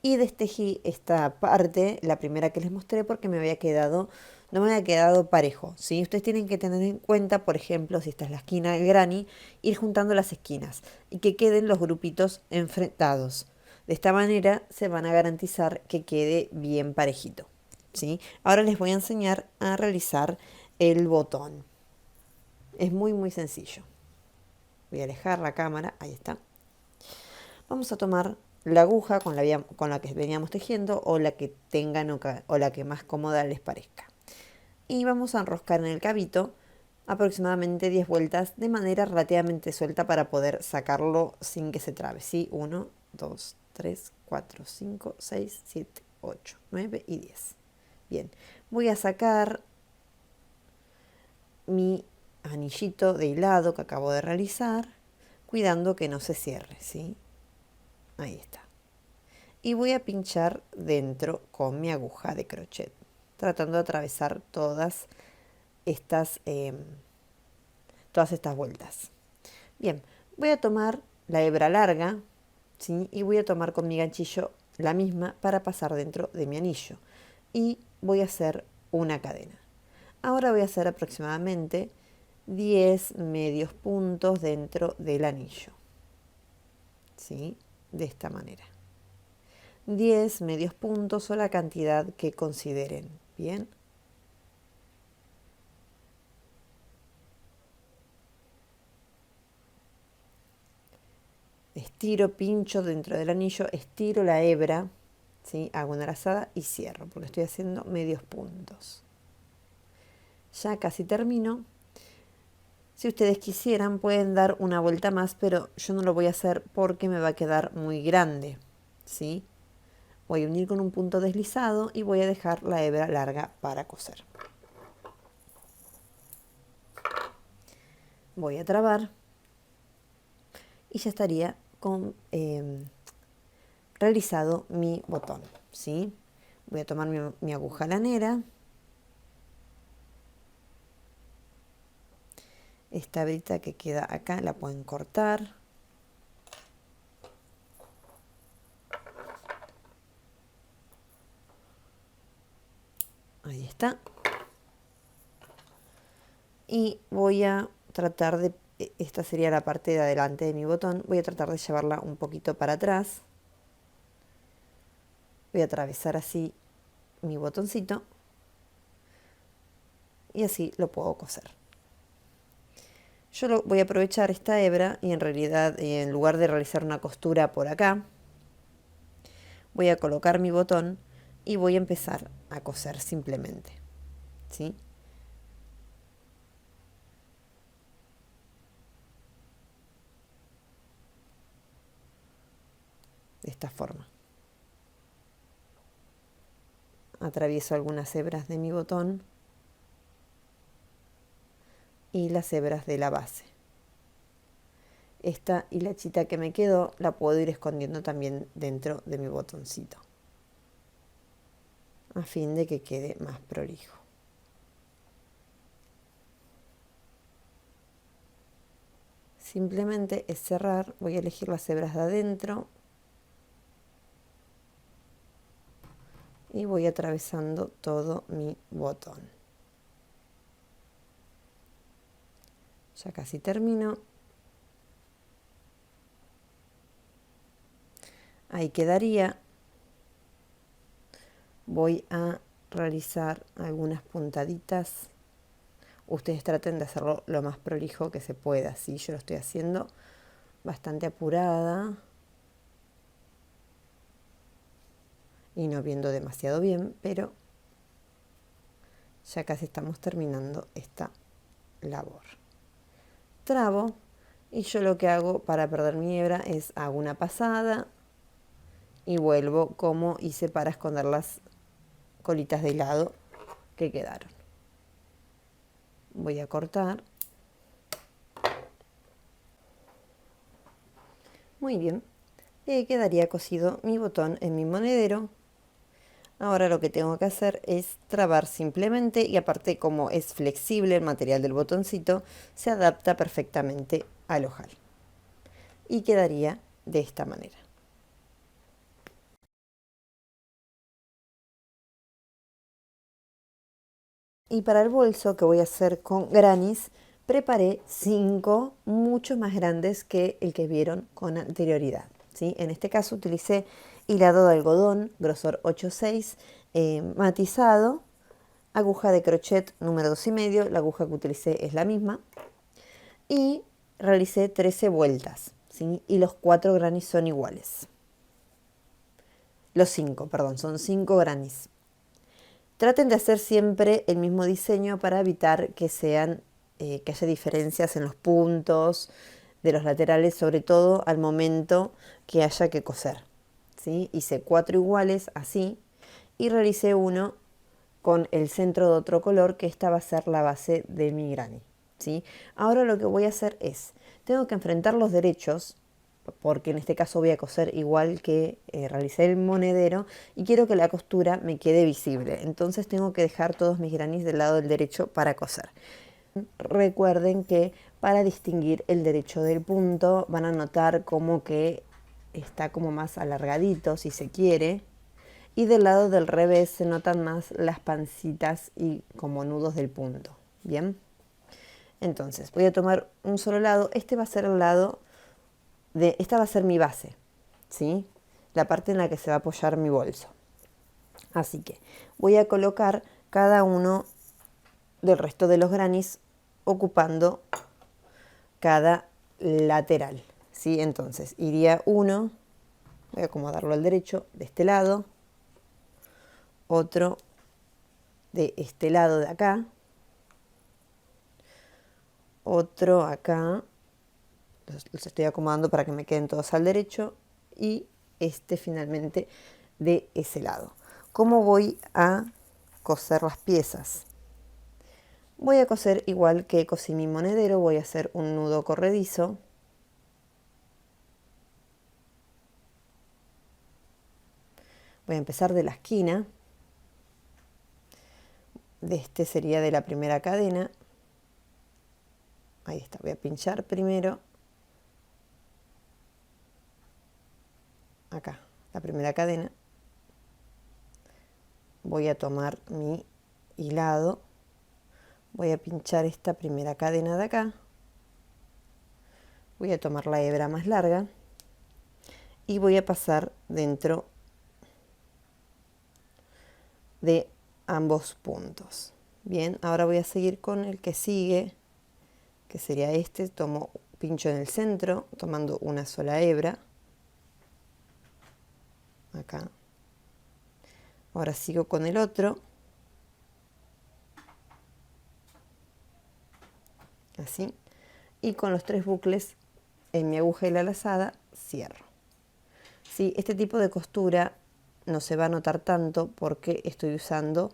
S2: Y destejí esta parte, la primera que les mostré, porque no me había quedado parejo, ¿sí? Ustedes tienen que tener en cuenta, por ejemplo, si esta es la esquina del granny, ir juntando las esquinas y que queden los grupitos enfrentados. De esta manera se van a garantizar que quede bien parejito, ¿sí? Ahora les voy a enseñar a realizar el botón. Es muy sencillo. Voy a alejar la cámara, ahí está. Vamos a tomar la aguja con la que veníamos tejiendo o la que tengan o la que más cómoda les parezca. Y vamos a enroscar en el cabito aproximadamente 10 vueltas de manera relativamente suelta para poder sacarlo sin que se trabe, ¿sí? 1, 2, 3, 4, 5, 6, 7, 8, 9 y 10. Bien, voy a sacar mi anillito de hilado que acabo de realizar, cuidando que no se cierre, ¿sí? Ahí está. Y voy a pinchar dentro con mi aguja de crochet, tratando de atravesar todas estas vueltas. Bien, voy a tomar la hebra larga, ¿sí? Y voy a tomar con mi ganchillo la misma para pasar dentro de mi anillo. Y voy a hacer una cadena. Ahora voy a hacer aproximadamente 10 medios puntos dentro del anillo, ¿sí? De esta manera. 10 medios puntos o la cantidad que consideren, ¿bien? Estiro, pincho dentro del anillo, estiro la hebra, ¿sí? Hago una lazada y cierro, porque estoy haciendo medios puntos. Ya casi termino. Si ustedes quisieran pueden dar una vuelta más, pero yo no lo voy a hacer porque me va a quedar muy grande, ¿sí? Voy a unir con un punto deslizado y voy a dejar la hebra larga para coser. Voy a trabar y ya estaría realizado mi botón, ¿sí? Voy a tomar mi aguja lanera. Esta hebrita que queda acá la pueden cortar. Ahí está. Y voy a tratar de, esta sería la parte de adelante de mi botón, voy a tratar de llevarla un poquito para atrás. Voy a atravesar así mi botoncito y así lo puedo coser. Yo voy a aprovechar esta hebra y en realidad en lugar de realizar una costura por acá, voy a colocar mi botón y voy a empezar a coser simplemente, ¿sí? De esta forma. atravieso algunas hebras de mi botón y las hebras de la base. Esta hilachita que me quedó la puedo ir escondiendo también dentro de mi botoncito, a fin de que quede más prolijo. Simplemente es cerrar, voy a elegir las hebras de adentro y voy atravesando todo mi botón. Ya casi termino. Ahí quedaría. Voy a realizar algunas puntaditas. Ustedes traten de hacerlo lo más prolijo que se pueda, ¿sí? Yo lo estoy haciendo bastante apurada y no viendo demasiado bien, pero ya casi estamos terminando esta labor. Trabo y yo lo que hago para perder mi hebra es hago una pasada y vuelvo como hice para esconder las colitas de lado que quedaron. Voy a cortar. Muy bien. Y ahí quedaría cosido mi botón en mi monedero. Ahora lo que tengo que hacer es trabar simplemente y aparte como es flexible el material del botoncito, se adapta perfectamente al ojal. Y quedaría de esta manera. Y para el bolso que voy a hacer con granis, preparé 5 mucho más grandes que el que vieron con anterioridad, ¿sí? En este caso utilicé hilado de algodón, grosor 8,6, matizado, aguja de crochet número 2,5, la aguja que utilicé es la misma, y realicé 13 vueltas, ¿sí? Y los 4 granis son iguales. Los 5, perdón, son 5 granis. Traten de hacer siempre el mismo diseño para evitar que que haya diferencias en los puntos de los laterales, sobre todo al momento que haya que coser, ¿sí? Hice 4 iguales así y realicé uno con el centro de otro color, que esta va a ser la base de mi granny, ¿sí? Ahora lo que voy a hacer es, tengo que enfrentar los derechos, porque en este caso voy a coser igual que realicé el monedero y quiero que la costura me quede visible. Entonces tengo que dejar todos mis granis del lado del derecho para coser. Recuerden que para distinguir el derecho del punto van a notar como que está como más alargadito si se quiere. Y del lado del revés se notan más las pancitas y como nudos del punto. Bien. Entonces voy a tomar un solo lado. Este va a ser el lado esta va a ser mi base, ¿sí? La parte en la que se va a apoyar mi bolso. Así que voy a colocar cada uno del resto de los granis ocupando cada lateral, ¿sí? Entonces iría uno, voy a acomodarlo al derecho de este lado, otro de este lado de acá, otro acá, los estoy acomodando para que me queden todos al derecho, y este finalmente de ese lado. ¿Cómo voy a coser las piezas? Voy a coser igual que cosí mi monedero, voy a hacer un nudo corredizo. Voy a empezar de la esquina. De este sería de la primera cadena. Ahí está, voy a pinchar primero. Acá, la primera cadena. Voy a tomar mi hilado. Voy a pinchar esta primera cadena de acá. Voy a tomar la hebra más larga. Y voy a pasar dentro de ambos puntos. Bien, ahora voy a seguir con el que sigue, que sería este. Tomo, pincho en el centro, tomando una sola hebra. Acá. Ahora sigo con el otro. Así. Y con los 3 bucles en mi aguja y la lazada cierro. ¿Sí? Este tipo de costura no se va a notar tanto porque estoy usando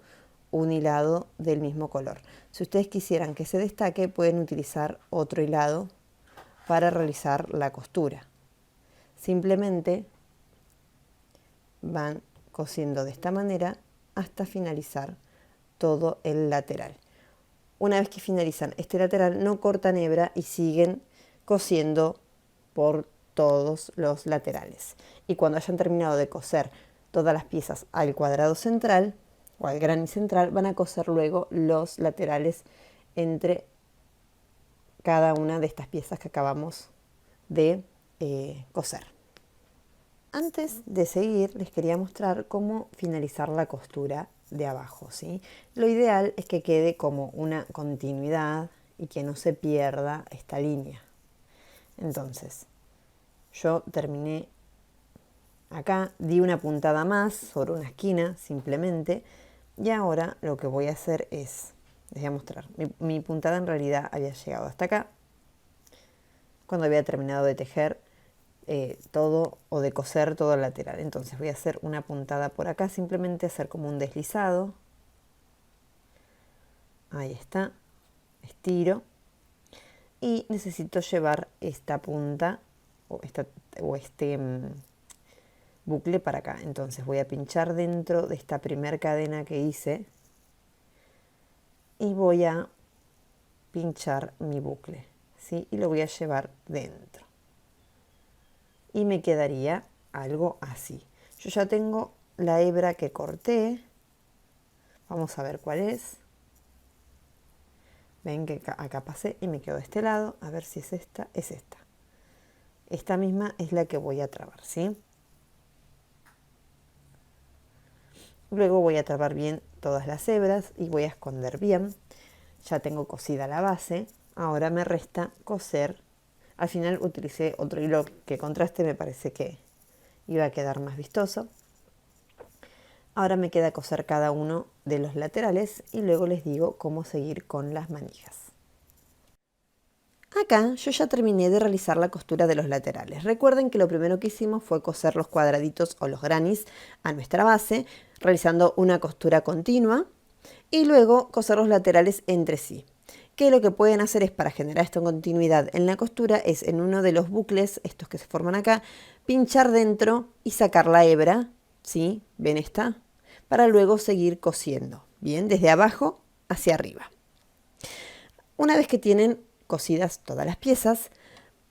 S2: un hilado del mismo color. Si ustedes quisieran que se destaque, pueden utilizar otro hilado para realizar la costura. Simplemente van cosiendo de esta manera hasta finalizar todo el lateral. Una vez que finalizan este lateral, no cortan hebra y siguen cosiendo por todos los laterales. Y cuando hayan terminado de coser todas las piezas al cuadrado central o al granny central, van a coser luego los laterales entre cada una de estas piezas que acabamos de coser. Antes de seguir, les quería mostrar cómo finalizar la costura de abajo, ¿sí? Lo ideal es que quede como una continuidad y que no se pierda esta línea. Entonces, yo terminé acá, di una puntada más sobre una esquina simplemente, y ahora lo que voy a hacer es, les voy a mostrar, mi puntada en realidad había llegado hasta acá, cuando había terminado de tejer todo o de coser todo el lateral. Entonces voy a hacer una puntada por acá, simplemente hacer como un deslizado. Ahí está, estiro. Y necesito llevar esta punta o este bucle para acá. Entonces voy a pinchar dentro de esta primera cadena que hice y voy a pinchar mi bucle, ¿sí? Y lo voy a llevar dentro. Y me quedaría algo así. Yo ya tengo la hebra que corté. Vamos a ver cuál es. Ven que acá pasé y me quedo de este lado. A ver si es esta. Es esta. Esta misma es la que voy a trabar, ¿sí? Luego voy a trabar bien todas las hebras y voy a esconder bien. Ya tengo cosida la base. Ahora me resta coser. Al final utilicé otro hilo que contraste, me parece que iba a quedar más vistoso. Ahora me queda coser cada uno de los laterales y luego les digo cómo seguir con las manijas. Acá yo ya terminé de realizar la costura de los laterales. Recuerden que lo primero que hicimos fue coser los cuadraditos o los grannies a nuestra base, realizando una costura continua y luego coser los laterales entre sí. Que lo que pueden hacer es, para generar esta continuidad en la costura, es en uno de los bucles, estos que se forman acá, pinchar dentro y sacar la hebra, ¿sí? ¿Ven esta? Para luego seguir cosiendo, bien, desde abajo hacia arriba. Una vez que tienen cosidas todas las piezas,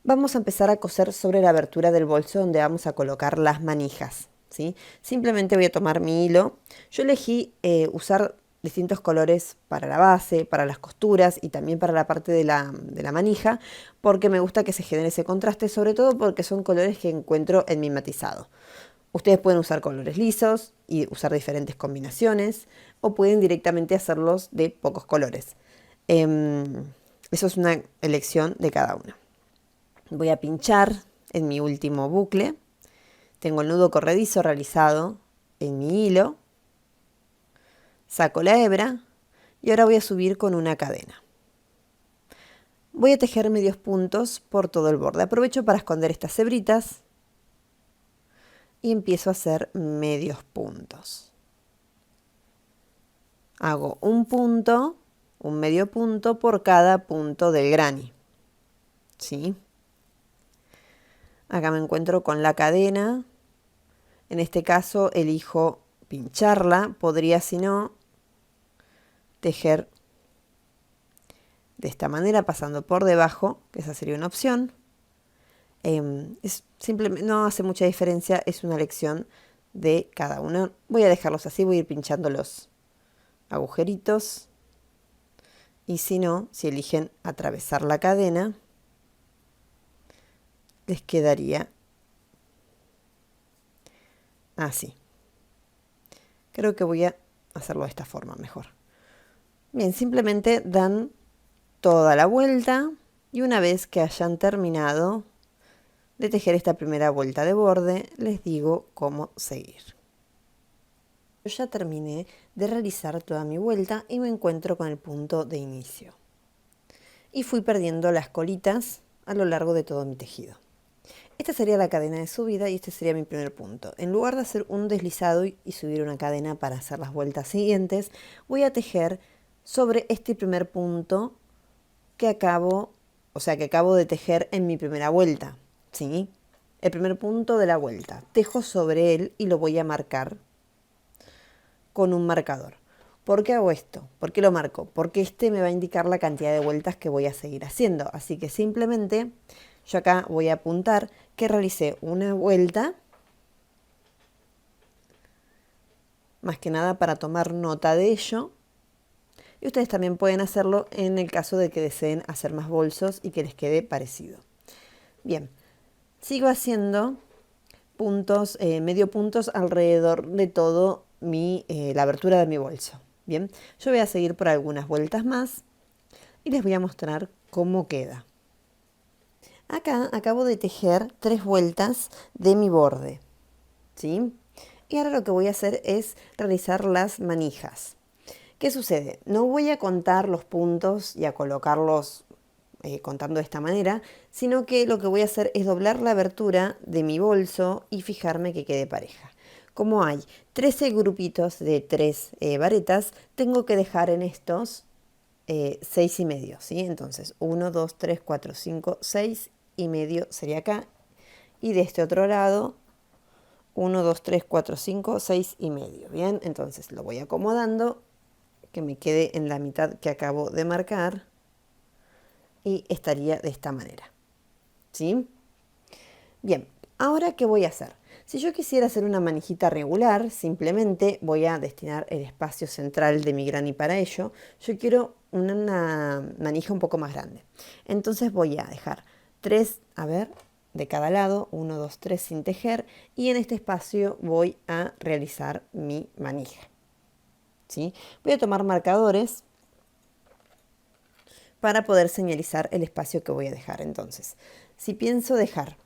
S2: vamos a empezar a coser sobre la abertura del bolso donde vamos a colocar las manijas, ¿sí? Simplemente voy a tomar mi hilo. Yo elegí usar distintos colores para la base, para las costuras y también para la parte de la manija, porque me gusta que se genere ese contraste, sobre todo porque son colores que encuentro en mi matizado. Ustedes pueden usar colores lisos y usar diferentes combinaciones, o pueden directamente hacerlos de pocos colores. Eso es una elección de cada uno. Voy a pinchar en mi último bucle. Tengo el nudo corredizo realizado en mi hilo. Saco la hebra y ahora voy a subir con una cadena. Voy a tejer medios puntos por todo el borde. Aprovecho para esconder estas hebritas y empiezo a hacer medios puntos. Hago un punto, un medio punto por cada punto del granny, ¿sí? Acá me encuentro con la cadena. En este caso elijo pincharla. Podría, si no, tejer de esta manera pasando por debajo, que esa sería una opción. Simplemente no hace mucha diferencia, es una elección de cada uno. Voy a dejarlos así, voy a ir pinchando los agujeritos. Y si no, si eligen atravesar la cadena, les quedaría así. Creo que voy a hacerlo de esta forma mejor. Bien, simplemente dan toda la vuelta y una vez que hayan terminado de tejer esta primera vuelta de borde, les digo cómo seguir. Yo ya terminé de realizar toda mi vuelta y me encuentro con el punto de inicio. Y fui perdiendo las colitas a lo largo de todo mi tejido. Esta sería la cadena de subida y este sería mi primer punto. En lugar de hacer un deslizado y subir una cadena para hacer las vueltas siguientes, voy a tejer sobre este primer punto que acabo de tejer en mi primera vuelta, ¿sí? El primer punto de la vuelta. Tejo sobre él y lo voy a marcar con un marcador. ¿Por qué hago esto? ¿Por qué lo marco? Porque este me va a indicar la cantidad de vueltas que voy a seguir haciendo. Así que simplemente yo acá voy a apuntar que realicé una vuelta, más que nada para tomar nota de ello. Y ustedes también pueden hacerlo en el caso de que deseen hacer más bolsos y que les quede parecido. Bien, sigo haciendo puntos, medio puntos alrededor de todo la abertura de mi bolso. Bien, yo voy a seguir por algunas vueltas más y les voy a mostrar cómo queda. Acá acabo de tejer 3 vueltas de mi borde, ¿sí? Y ahora lo que voy a hacer es realizar las manijas. ¿Qué sucede? No voy a contar los puntos y a colocarlos contando de esta manera, sino que lo que voy a hacer es doblar la abertura de mi bolso y fijarme que quede pareja. Como hay 13 grupitos de 3 varetas, tengo que dejar en estos 6 y medio, ¿sí? Entonces 1, 2, 3, 4, 5, 6 y medio sería acá. Y de este otro lado 1, 2, 3, 4, 5, 6 y medio. Bien, entonces lo voy acomodando que me quede en la mitad que acabo de marcar y estaría de esta manera, ¿sí? Bien, ahora ¿qué voy a hacer? Si yo quisiera hacer una manijita regular, simplemente voy a destinar el espacio central de mi granny para ello. Yo quiero una manija un poco más grande. Entonces voy a dejar 3, de cada lado, 1, 2, 3 sin tejer, y en este espacio voy a realizar mi manija, ¿sí? Voy a tomar marcadores para poder señalizar el espacio que voy a dejar. Entonces, si pienso dejar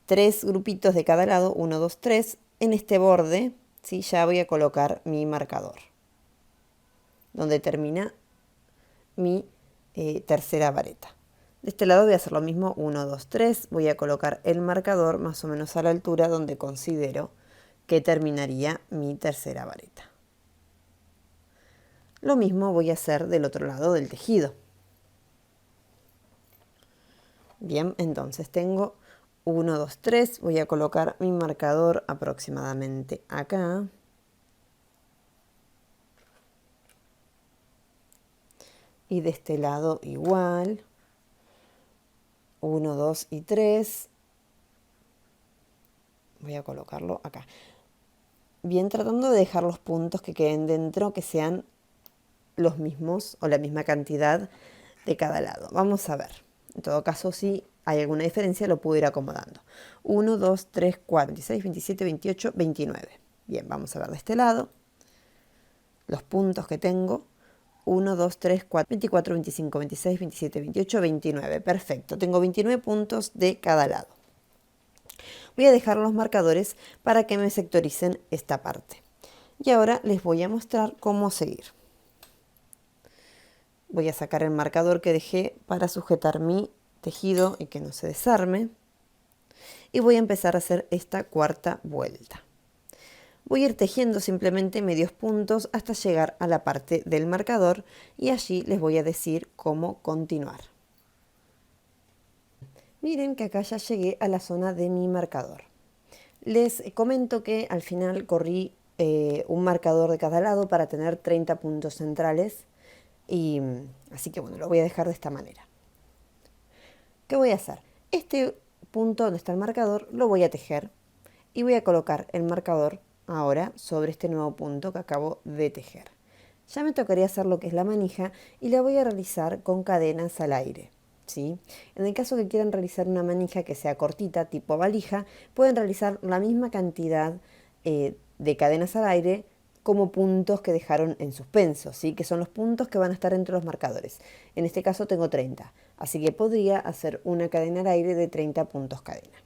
S2: 3 grupitos de cada lado, 1, 2, 3, en este borde, ¿sí? Ya voy a colocar mi marcador, donde termina mi tercera vareta. De este lado voy a hacer lo mismo, 1, 2, 3, voy a colocar el marcador más o menos a la altura donde considero que terminaría mi tercera vareta. Lo mismo voy a hacer del otro lado del tejido. Bien, entonces tengo 1, 2, 3, voy a colocar mi marcador aproximadamente acá. Y de este lado igual. 1, 2 y 3. Voy a colocarlo acá. Bien, tratando de dejar los puntos que queden dentro, que sean los mismos o la misma cantidad de cada lado. Vamos a ver. En todo caso, si hay alguna diferencia, lo puedo ir acomodando. 1, 2, 3, 4, 26, 27, 28, 29. Bien, vamos a ver de este lado los puntos que tengo. 1, 2, 3, 4, 24, 25, 26, 27, 28, 29. Perfecto, tengo 29 puntos de cada lado. Voy a dejar los marcadores para que me sectoricen esta parte. Y ahora les voy a mostrar cómo seguir. Voy a sacar el marcador que dejé para sujetar mi tejido y que no se desarme. Y voy a empezar a hacer esta cuarta vuelta. Voy a ir tejiendo simplemente medios puntos hasta llegar a la parte del marcador y allí les voy a decir cómo continuar. Miren que acá ya llegué a la zona de mi marcador. Les comento que al final corrí un marcador de cada lado para tener 30 puntos centrales y así que bueno, lo voy a dejar de esta manera. ¿Qué voy a hacer? Este punto donde está el marcador lo voy a tejer y voy a colocar el marcador ahora sobre este nuevo punto que acabo de tejer. Ya me tocaría hacer lo que es la manija y la voy a realizar con cadenas al aire, ¿sí? En el caso que quieran realizar una manija que sea cortita, tipo valija, pueden realizar la misma cantidad de cadenas al aire como puntos que dejaron en suspenso, ¿sí? Que son los puntos que van a estar entre los marcadores. En este caso tengo 30, así que podría hacer una cadena al aire de 30 puntos cadena.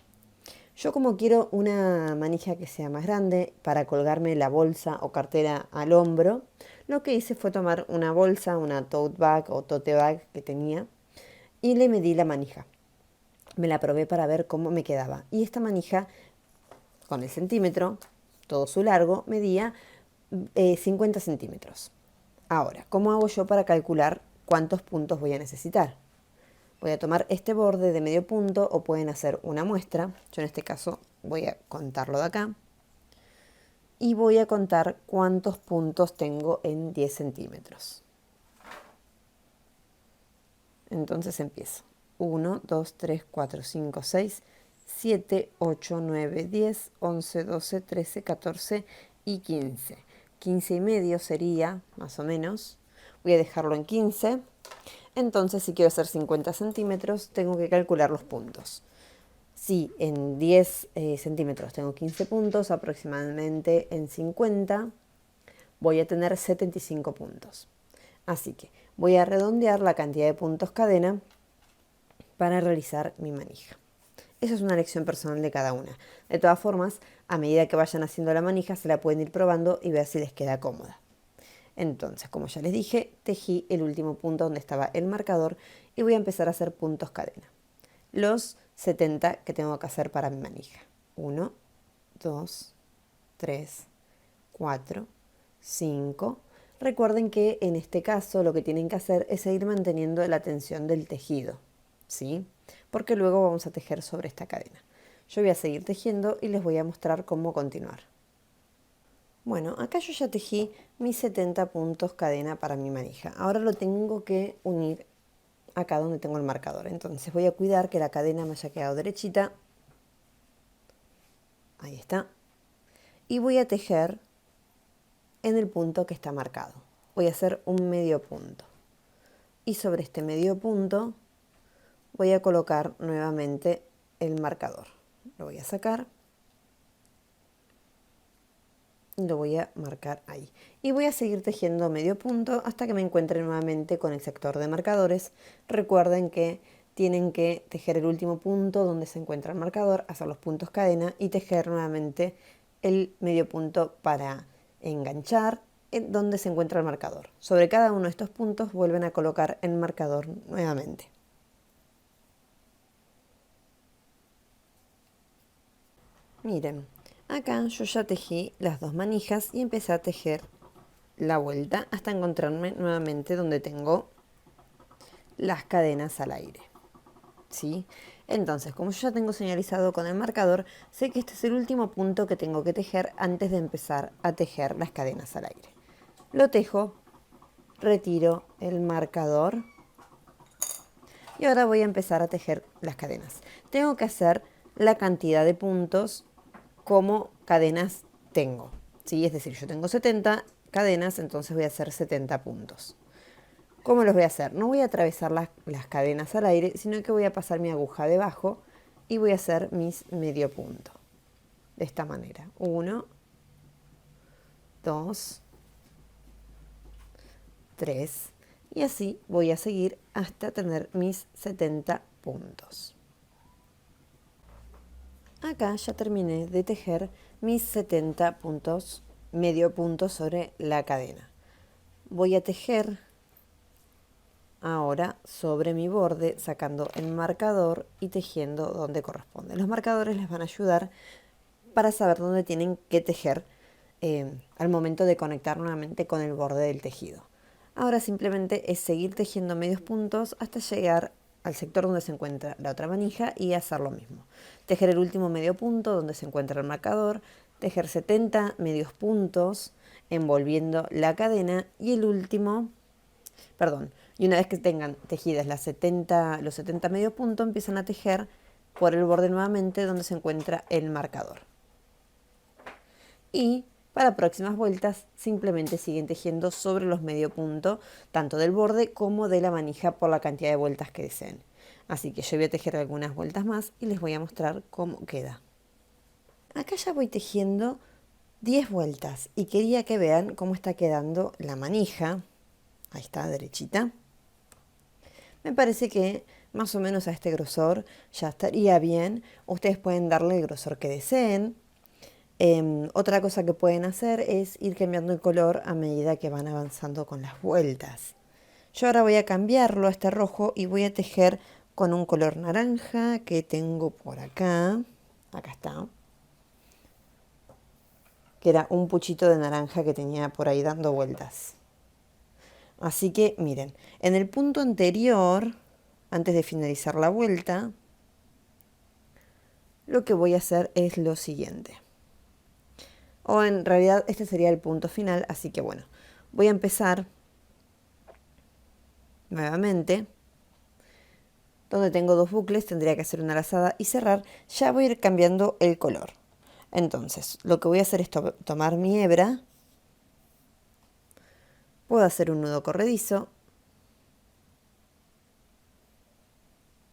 S2: Yo como quiero una manija que sea más grande para colgarme la bolsa o cartera al hombro, lo que hice fue tomar una bolsa, una tote bag o tote bag que tenía y le medí la manija. me la probé para ver cómo me quedaba. Y esta manija, con el centímetro, todo su largo, medía 50 centímetros. Ahora, ¿cómo hago yo para calcular cuántos puntos voy a necesitar? Voy a tomar este borde de medio punto o pueden hacer una muestra. Yo en este caso voy a contarlo de acá. Y voy a contar cuántos puntos tengo en 10 centímetros. Entonces empiezo. 1, 2, 3, 4, 5, 6, 7, 8, 9, 10, 11, 12, 13, 14 y 15. 15 y medio sería, más o menos. Voy a dejarlo en 15. Entonces, si quiero hacer 50 centímetros, tengo que calcular los puntos. Si en 10 centímetros tengo 15 puntos, aproximadamente en 50 voy a tener 75 puntos. Así que voy a redondear la cantidad de puntos cadena para realizar mi manija. Esa es una elección personal de cada una. De todas formas, a medida que vayan haciendo la manija, se la pueden ir probando y ver si les queda cómoda. Entonces, como ya les dije, tejí el último punto donde estaba el marcador y voy a empezar a hacer puntos cadena. Los 70 que tengo que hacer para mi manija. 1, 2, 3, 4, 5. Recuerden que en este caso lo que tienen que hacer es seguir manteniendo la tensión del tejido, ¿sí? Porque luego vamos a tejer sobre esta cadena. Yo voy a seguir tejiendo y les voy a mostrar cómo continuar. Bueno, acá yo ya tejí mis 70 puntos cadena para mi manija. Ahora lo tengo que unir acá donde tengo el marcador. Entonces voy a cuidar que la cadena me haya quedado derechita. Ahí está. Y voy a tejer en el punto que está marcado. Voy a hacer un medio punto. Y sobre este medio punto voy a colocar nuevamente el marcador. Lo voy a sacar. Y lo voy a marcar ahí. Y voy a seguir tejiendo medio punto hasta que me encuentre nuevamente con el sector de marcadores. Recuerden que tienen que tejer el último punto donde se encuentra el marcador, hacer los puntos cadena y tejer nuevamente el medio punto para enganchar en donde se encuentra el marcador. Sobre cada uno de estos puntos vuelven a colocar el marcador nuevamente. Miren, acá yo ya tejí las dos manijas y empecé a tejer la vuelta hasta encontrarme nuevamente donde tengo las cadenas al aire, ¿sí? Entonces, como yo ya tengo señalizado con el marcador, sé que este es el último punto que tengo que tejer antes de empezar a tejer las cadenas al aire. Lo tejo, retiro el marcador y ahora voy a empezar a tejer las cadenas. Tengo que hacer la cantidad de puntos como cadenas tengo, ¿sí? Es decir, yo tengo 70 cadenas, entonces voy a hacer 70 puntos. ¿Cómo los voy a hacer? No voy a atravesar las cadenas al aire, sino que voy a pasar mi aguja debajo y voy a hacer mis medio punto. De esta manera. 1, 2, 3. Y así voy a seguir hasta tener mis 70 puntos. Acá ya terminé de tejer mis 70 puntos, medio punto sobre la cadena. Voy a tejer ahora sobre mi borde sacando el marcador y tejiendo donde corresponde. Los marcadores les van a ayudar para saber dónde tienen que tejer al momento de conectar nuevamente con el borde del tejido. Ahora simplemente es seguir tejiendo medios puntos hasta llegar al sector donde se encuentra la otra manija y hacer lo mismo. Tejer el último medio punto donde se encuentra el marcador, tejer 70 medios puntos envolviendo la cadena y el último, y una vez que tengan tejidas los 70 medios puntos, empiezan a tejer por el borde nuevamente donde se encuentra el marcador. Y para próximas vueltas simplemente siguen tejiendo sobre los medio punto, tanto del borde como de la manija por la cantidad de vueltas que deseen. Así que yo voy a tejer algunas vueltas más y les voy a mostrar cómo queda. Acá ya voy tejiendo 10 vueltas y quería que vean cómo está quedando la manija. Ahí está, derechita. Me parece que más o menos a este grosor ya estaría bien. Ustedes pueden darle el grosor que deseen. Otra cosa que pueden hacer es ir cambiando el color a medida que van avanzando con las vueltas. Yo ahora voy a cambiarlo a este rojo y voy a tejer con un color naranja que tengo por acá. Acá está. Que era un puchito de naranja que tenía por ahí dando vueltas. Así que miren, en el punto anterior, antes de finalizar la vuelta, lo que voy a hacer es lo siguiente. O en realidad este sería el punto final, así que bueno, voy a empezar nuevamente. Donde tengo 2 bucles tendría que hacer una lazada y cerrar. Ya voy a ir cambiando el color. Entonces, lo que voy a hacer es tomar mi hebra. Puedo hacer un nudo corredizo.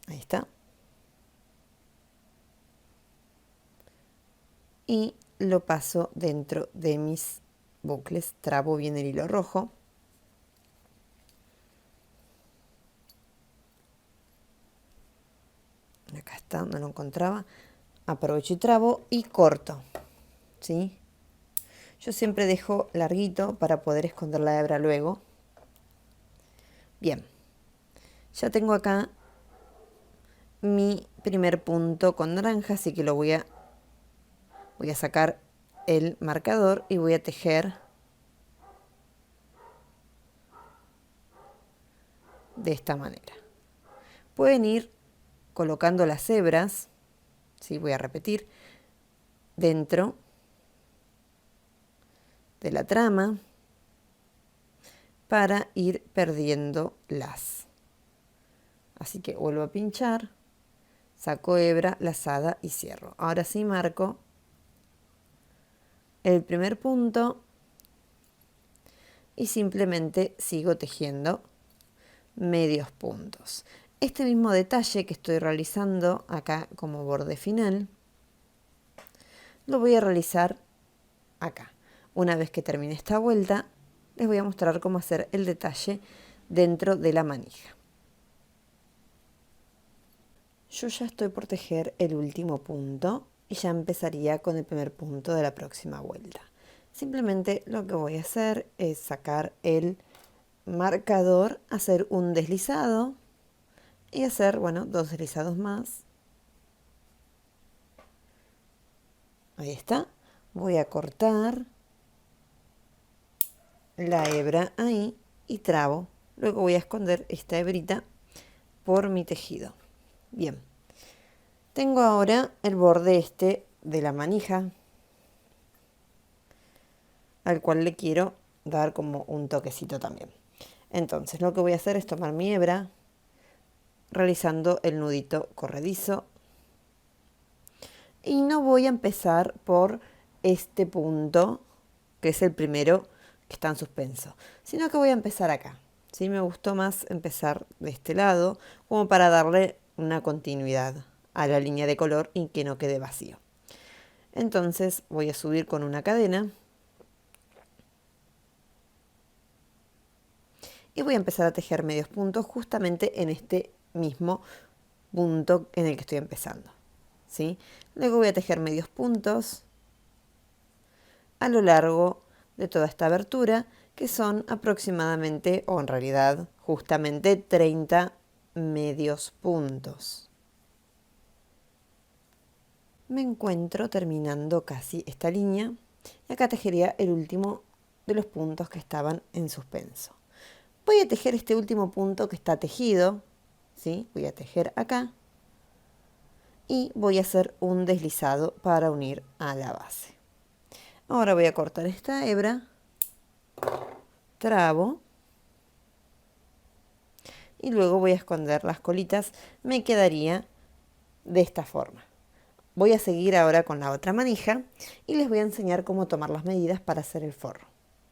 S2: Ahí está. Y lo paso dentro de mis bucles. Trabo bien el hilo rojo. Acá está, no lo encontraba. Aprovecho y trabo y corto. ¿Sí? Yo siempre dejo larguito para poder esconder la hebra luego. Bien. Ya tengo acá mi primer punto con naranja, así que lo voy a sacar el marcador y voy a tejer de esta manera. Pueden ir colocando las hebras, ¿sí? Voy a repetir, dentro de la trama para ir perdiéndolas. Así que vuelvo a pinchar, saco hebra, lazada y cierro. Ahora sí marco el primer punto y simplemente sigo tejiendo medios puntos. Este mismo detalle que estoy realizando acá como borde final, lo voy a realizar acá. Una vez que termine esta vuelta, les voy a mostrar cómo hacer el detalle dentro de la manija. Yo ya estoy por tejer el último punto y ya empezaría con el primer punto de la próxima vuelta. Simplemente lo que voy a hacer es sacar el marcador, hacer un deslizado y hacer, bueno, 2 deslizados más. Ahí está. Voy a cortar la hebra ahí y trabo. Luego voy a esconder esta hebrita por mi tejido. Bien. Tengo ahora el borde este de la manija, al cual le quiero dar como un toquecito también. Entonces lo que voy a hacer es tomar mi hebra, realizando el nudito corredizo. Y no voy a empezar por este punto, que es el primero que está en suspenso, sino que voy a empezar acá. ¿Sí? Me gustó más empezar de este lado, como para darle una continuidad a la línea de color y que no quede vacío. Entonces voy a subir con una cadena y voy a empezar a tejer medios puntos justamente en este mismo punto en el que estoy empezando. ¿Sí? Luego voy a tejer medios puntos a lo largo de toda esta abertura, que son aproximadamente, o en realidad justamente 30 medios puntos. Me encuentro terminando casi esta línea y acá tejería el último de los puntos que estaban en suspenso. Voy a tejer este último punto que está tejido, ¿sí? Voy a tejer acá y voy a hacer un deslizado para unir a la base. Ahora voy a cortar esta hebra, trabo y luego voy a esconder las colitas. Me quedaría de esta forma. Voy a seguir ahora con la otra manija y les voy a enseñar cómo tomar las medidas para hacer el forro.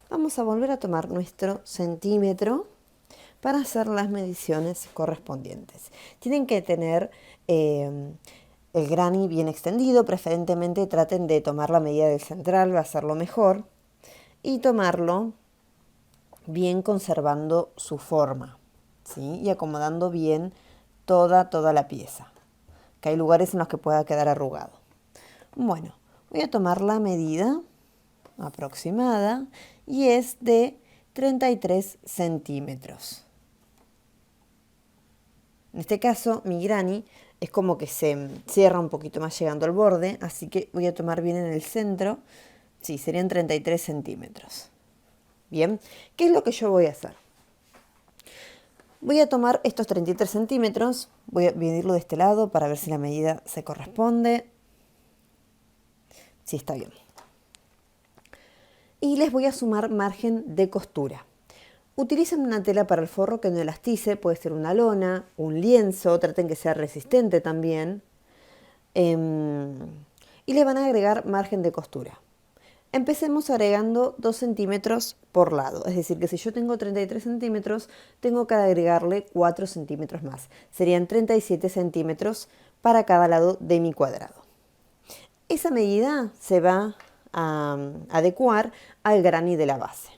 S2: Vamos a volver a tomar nuestro centímetro para hacer las mediciones correspondientes. Tienen que tener el granny bien extendido, preferentemente traten de tomar la medida del central, va a ser lo mejor, y tomarlo bien conservando su forma, ¿sí? Y acomodando bien toda la pieza, que hay lugares en los que pueda quedar arrugado. Bueno, voy a tomar la medida aproximada y es de 33 centímetros. En este caso, mi granny es como que se cierra un poquito más llegando al borde, así que voy a tomar bien en el centro. Sí, serían 33 centímetros. Bien, ¿qué es lo que yo voy a hacer? Voy a tomar estos 33 centímetros, voy a medirlo de este lado para ver si la medida se corresponde. Sí, está bien. Y les voy a sumar margen de costura. Utilicen una tela para el forro que no elastice, puede ser una lona, un lienzo, traten que sea resistente también. Y le van a agregar margen de costura. Empecemos agregando 2 centímetros por lado, es decir, que si yo tengo 33 centímetros, tengo que agregarle 4 centímetros más. Serían 37 centímetros para cada lado de mi cuadrado. Esa medida se va a adecuar al granny de la base.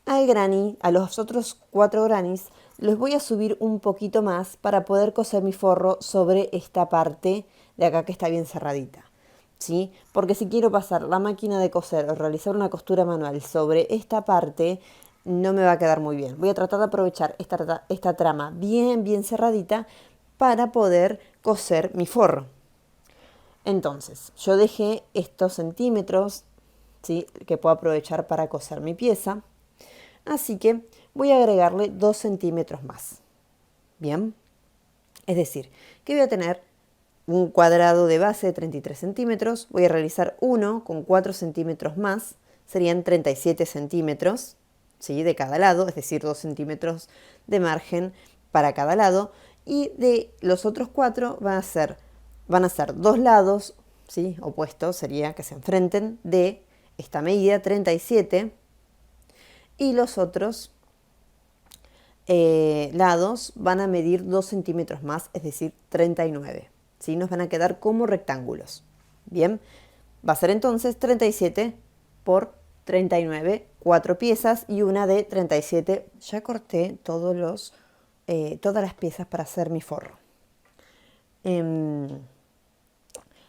S2: Al granny, a los otros 4 grannies, los voy a subir un poquito más para poder coser mi forro sobre esta parte de acá que está bien cerradita. ¿Sí? Porque si quiero pasar la máquina de coser o realizar una costura manual sobre esta parte, no me va a quedar muy bien. Voy a tratar de aprovechar esta trama bien cerradita para poder coser mi forro. Entonces, yo dejé estos centímetros, ¿sí?, que puedo aprovechar para coser mi pieza. Así que voy a agregarle 2 centímetros más. Bien, es decir, que voy a tener un cuadrado de base de 33 centímetros, voy a realizar uno con 4 centímetros más, serían 37 centímetros, ¿sí?, de cada lado, es decir, 2 centímetros de margen para cada lado, y de los otros 4 van a ser 2 lados, ¿sí?, opuestos, sería que se enfrenten de esta medida 37, y los otros lados van a medir 2 centímetros más, es decir, 39. ¿Sí? Nos van a quedar como rectángulos. Bien, va a ser entonces 37 por 39, 4 piezas y una de 37. Ya corté todas las piezas para hacer mi forro.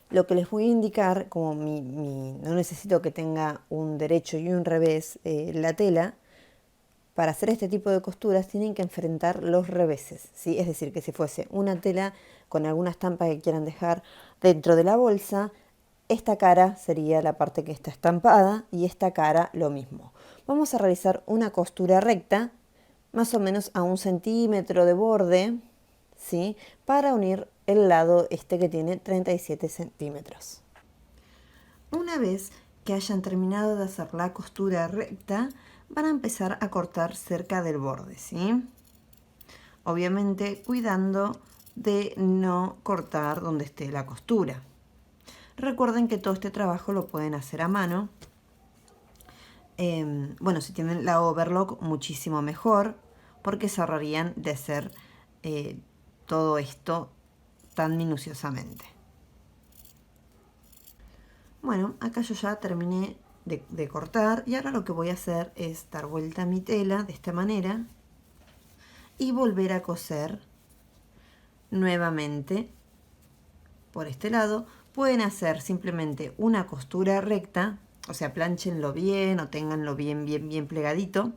S2: Lo que les voy a indicar, como no necesito que tenga un derecho y un revés la tela, para hacer este tipo de costuras tienen que enfrentar los reveses, ¿sí? Es decir, que si fuese una tela con alguna estampa que quieran dejar dentro de la bolsa, esta cara sería la parte que está estampada y esta cara lo mismo. Vamos a realizar una costura recta, más o menos a 1 centímetro de borde, ¿sí?, para unir el lado este que tiene 37 centímetros. Una vez que hayan terminado de hacer la costura recta, van a empezar a cortar cerca del borde, ¿sí? Obviamente cuidando de no cortar donde esté la costura. Recuerden que todo este trabajo lo pueden hacer a mano. Bueno, si tienen la overlock, muchísimo mejor, porque se ahorrarían de hacer todo esto tan minuciosamente. Bueno, acá yo ya terminé de cortar y ahora lo que voy a hacer es dar vuelta a mi tela de esta manera y volver a coser nuevamente por este lado. Pueden hacer simplemente una costura recta, o sea, planchenlo bien o ténganlo bien plegadito.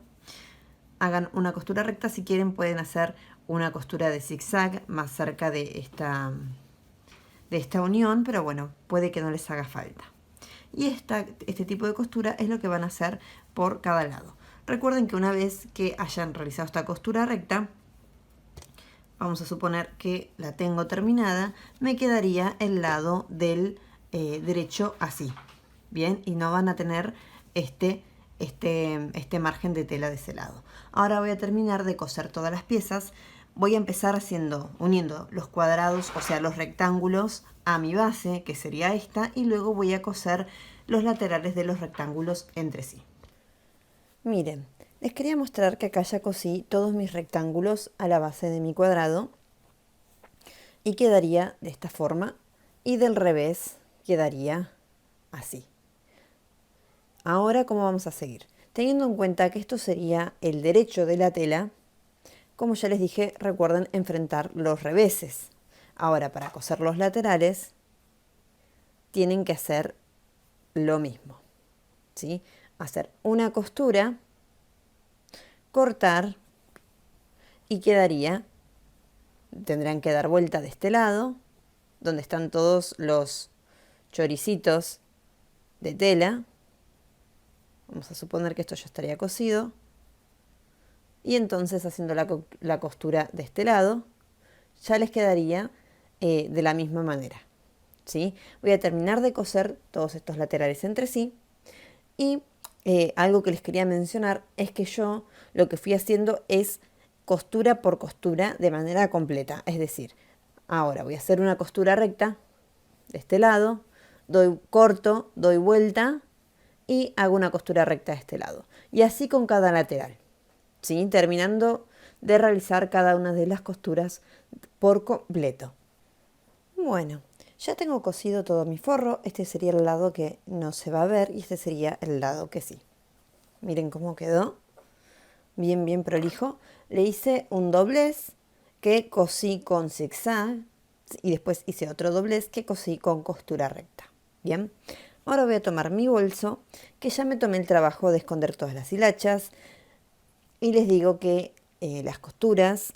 S2: Hagan una costura recta. Si quieren pueden hacer una costura de zigzag más cerca de esta unión, pero bueno, puede que no les haga falta. Y este tipo de costura es lo que van a hacer por cada lado. Recuerden que una vez que hayan realizado esta costura recta, vamos a suponer que la tengo terminada, me quedaría el lado del derecho así, ¿bien? Y no van a tener este margen de tela de ese lado. Ahora voy a terminar de coser todas las piezas. Voy a empezar uniendo los cuadrados, o sea, los rectángulos a mi base, que sería esta, y luego voy a coser los laterales de los rectángulos entre sí. Miren, les quería mostrar que acá ya cosí todos mis rectángulos a la base de mi cuadrado y quedaría de esta forma, y del revés quedaría así. Ahora, ¿cómo vamos a seguir? Teniendo en cuenta que esto sería el derecho de la tela, como ya les dije, recuerden enfrentar los reveses. Ahora, para coser los laterales, tienen que hacer lo mismo, ¿sí? Hacer una costura, cortar y quedaría tendrán que dar vuelta de este lado, donde están todos los choricitos de tela. Vamos a suponer que esto ya estaría cosido. Y entonces haciendo la costura de este lado, ya les quedaría de la misma manera, ¿sí? Voy a terminar de coser todos estos laterales entre sí. Y algo que les quería mencionar es que yo lo que fui haciendo es costura por costura de manera completa. Es decir, ahora voy a hacer una costura recta de este lado, corto, doy vuelta y hago una costura recta de este lado. Y así con cada lateral, ¿sí? Terminando de realizar cada una de las costuras por completo. Bueno, ya tengo cosido todo mi forro. Este sería el lado que no se va a ver y este sería el lado que sí. Miren cómo quedó. Bien, bien prolijo. Le hice un doblez que cosí con zigzag y después hice otro doblez que cosí con costura recta. Bien, ahora voy a tomar mi bolso, que ya me tomé el trabajo de esconder todas las hilachas, y les digo que las costuras,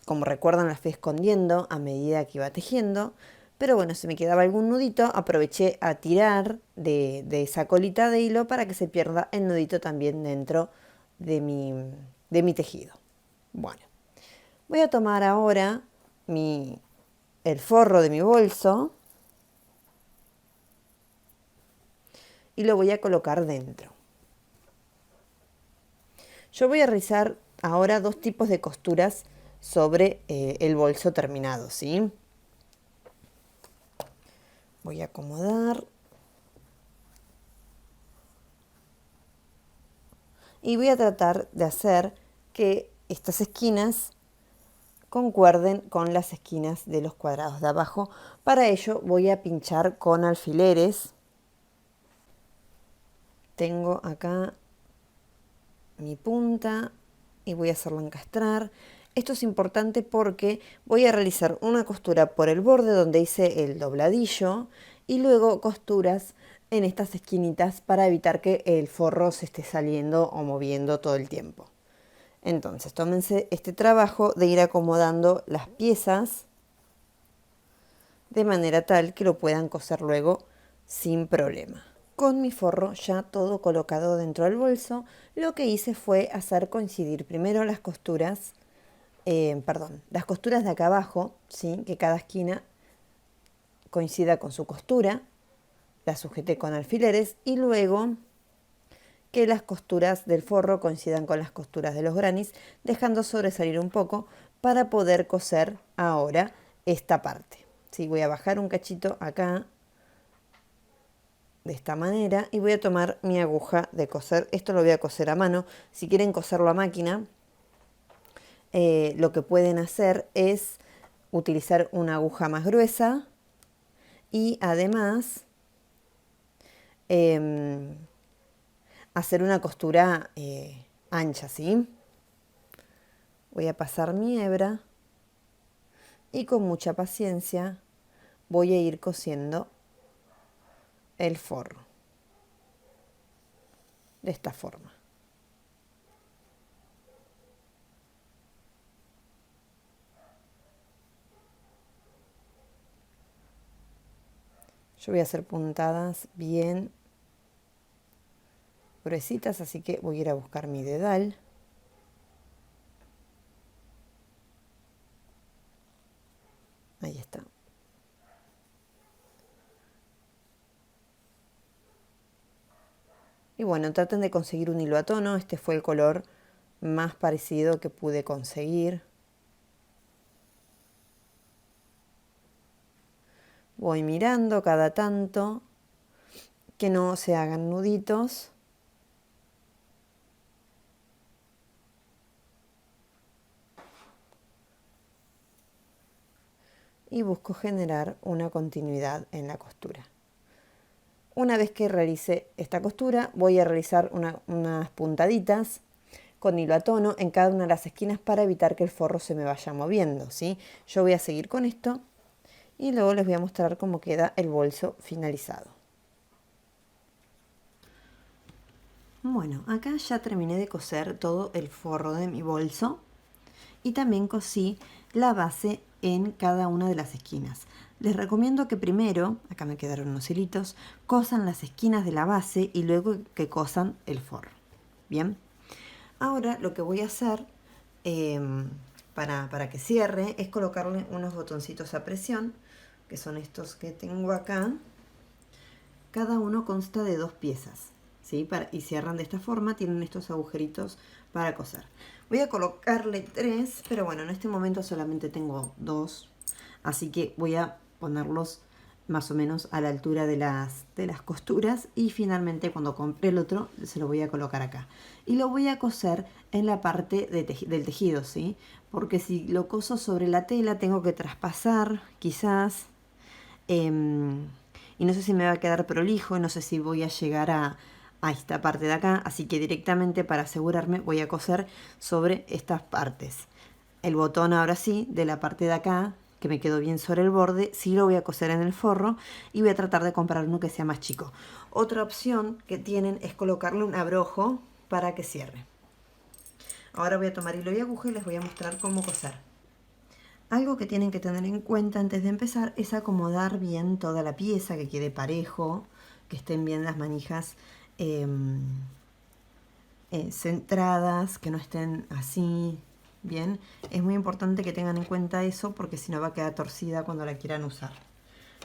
S2: como recuerdan, las fui escondiendo a medida que iba tejiendo, pero bueno, si me quedaba algún nudito, aproveché a tirar de esa colita de hilo para que se pierda el nudito también dentro de mi tejido. Bueno, voy a tomar ahora el forro de mi bolso y lo voy a colocar dentro. Yo voy a realizar ahora dos tipos de costuras sobre el bolso terminado, ¿sí? Voy a acomodar. Y voy a tratar de hacer que estas esquinas concuerden con las esquinas de los cuadrados de abajo. Para ello voy a pinchar con alfileres. Tengo acá mi punta y voy a hacerla encastrar. Esto es importante porque voy a realizar una costura por el borde donde hice el dobladillo y luego costuras en estas esquinitas para evitar que el forro se esté saliendo o moviendo todo el tiempo. Entonces, tómense este trabajo de ir acomodando las piezas de manera tal que lo puedan coser luego sin problema. Con mi forro ya todo colocado dentro del bolso, lo que hice fue hacer coincidir primero las costuras, las costuras de acá abajo, ¿sí? Que cada esquina coincida con su costura, la sujeté con alfileres y luego que las costuras del forro coincidan con las costuras de los granis, dejando sobresalir un poco para poder coser ahora esta parte. ¿Sí? Voy a bajar un cachito acá de esta manera y voy a tomar mi aguja de coser. Esto lo voy a coser a mano. Si quieren coserlo a máquina, lo que pueden hacer es utilizar una aguja más gruesa y además hacer una costura ancha, ¿sí? Voy a pasar mi hebra y con mucha paciencia voy a ir cosiendo el forro de esta forma. Yo voy a hacer puntadas bien gruesitas, así que voy a ir a buscar mi dedal. Ahí está. Y bueno, traten de conseguir un hilo a tono. Este fue el color más parecido que pude conseguir. Voy mirando cada tanto que no se hagan nuditos. Y busco generar una continuidad en la costura. Una vez que realice esta costura, voy a realizar unas puntaditas con hilo a tono en cada una de las esquinas para evitar que el forro se me vaya moviendo, ¿sí? Yo voy a seguir con esto y luego les voy a mostrar cómo queda el bolso finalizado. Bueno, acá ya terminé de coser todo el forro de mi bolso y también cosí la base en cada una de las esquinas. Les recomiendo que primero, acá me quedaron unos hilitos, cosan las esquinas de la base y luego que cosan el forro. Bien, ahora lo que voy a hacer para que cierre es colocarle unos botoncitos a presión, que son estos que tengo acá. Cada uno consta de 2 piezas, ¿sí? Y cierran de esta forma, tienen estos agujeritos para coser. Voy a colocarle 3, pero bueno, en este momento solamente tengo 2, así que voy a ponerlos más o menos a la altura de las costuras y finalmente cuando compre el otro se lo voy a colocar acá. Y lo voy a coser en la parte del tejido, ¿sí? Porque si lo coso sobre la tela tengo que traspasar quizás... y no sé si me va a quedar prolijo, no sé si voy a llegar a esta parte de acá, así que directamente para asegurarme voy a coser sobre estas partes. El botón ahora sí, de la parte de acá, que me quedó bien sobre el borde, sí lo voy a coser en el forro y voy a tratar de comprar uno que sea más chico. Otra opción que tienen es colocarle un abrojo para que cierre. Ahora voy a tomar hilo y aguja y les voy a mostrar cómo coser. Algo que tienen que tener en cuenta antes de empezar es acomodar bien toda la pieza, que quede parejo, que estén bien las manijas centradas, que no estén así, bien. Es muy importante que tengan en cuenta eso porque si no va a quedar torcida cuando la quieran usar.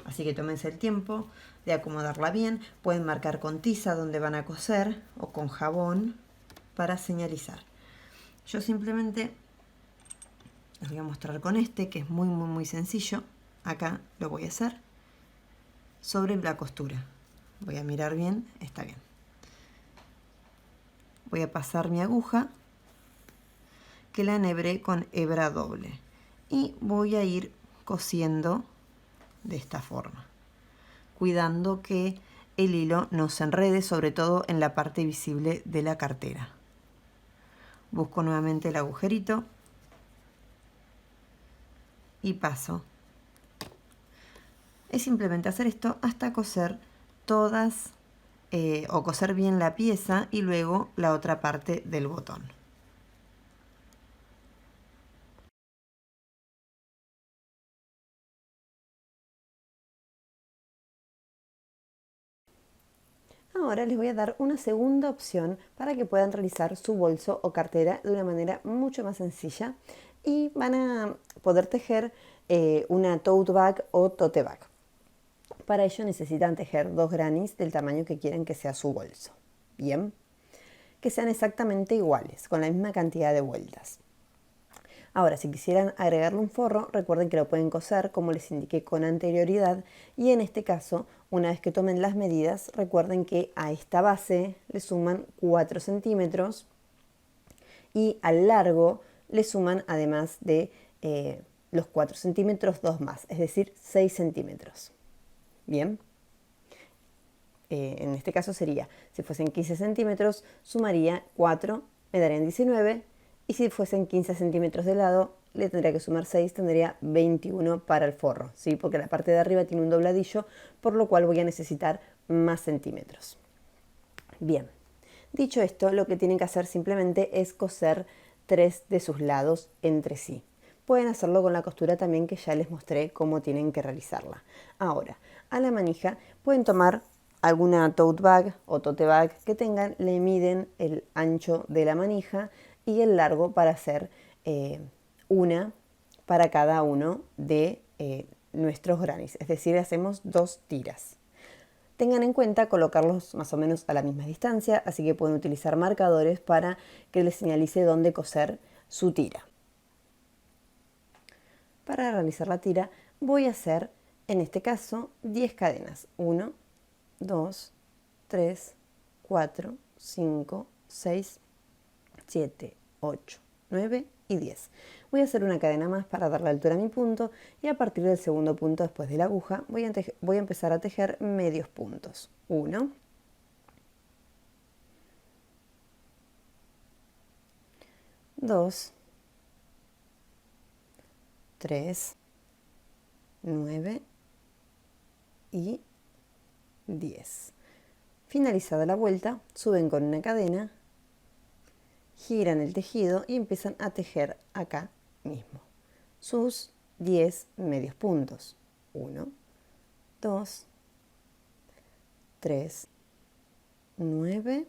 S2: Así que tómense el tiempo de acomodarla bien. Pueden marcar con tiza donde van a coser o con jabón para señalizar. Yo simplemente... les voy a mostrar con este, que es muy sencillo. Acá lo voy a hacer sobre la costura. Voy a mirar bien, está bien. Voy a pasar mi aguja, que la enhebré con hebra doble. Y voy a ir cosiendo de esta forma, cuidando que el hilo no se enrede, sobre todo en la parte visible de la cartera. Busco nuevamente el agujerito y paso. Es simplemente hacer esto hasta coser todas o coser bien la pieza y luego la otra parte del botón. Ahora les voy a dar una segunda opción para que puedan realizar su bolso o cartera de una manera mucho más sencilla y van a poder tejer una tote bag o tote bag. Para ello necesitan tejer 2 grannies del tamaño que quieran que sea su bolso. Bien, que sean exactamente iguales, con la misma cantidad de vueltas. Ahora, si quisieran agregarle un forro, recuerden que lo pueden coser como les indiqué con anterioridad y en este caso, una vez que tomen las medidas, recuerden que a esta base le suman 4 centímetros y al largo le suman además de los 4 centímetros 2 más, es decir, 6 centímetros. Bien. En este caso sería, si fuesen 15 centímetros, sumaría 4, me darían 19, y si fuesen 15 centímetros de lado, le tendría que sumar 6, tendría 21 para el forro, ¿sí? Porque la parte de arriba tiene un dobladillo, por lo cual voy a necesitar más centímetros. Bien, dicho esto, lo que tienen que hacer simplemente es coser 3 de sus lados entre sí. Pueden hacerlo con la costura también, que ya les mostré cómo tienen que realizarla. Ahora, a la manija pueden tomar alguna tote bag o tote bag que tengan, le miden el ancho de la manija y el largo para hacer una para cada uno de nuestros grannies. Es decir, hacemos 2 tiras. Tengan en cuenta colocarlos más o menos a la misma distancia, así que pueden utilizar marcadores para que les señalice dónde coser su tira. Para realizar la tira voy a hacer, en este caso, 10 cadenas. 1, 2, 3, 4, 5, 6, 7, 8, 9 y 10. Voy a hacer una cadena más para dar la altura a mi punto y a partir del segundo punto después de la aguja voy a empezar a tejer medios puntos. 1, 2, 3, 9 y 10. Finalizada la vuelta, suben con una cadena, giran el tejido y empiezan a tejer acá mismo. sus 10 medios puntos. 1, 2, 3, 9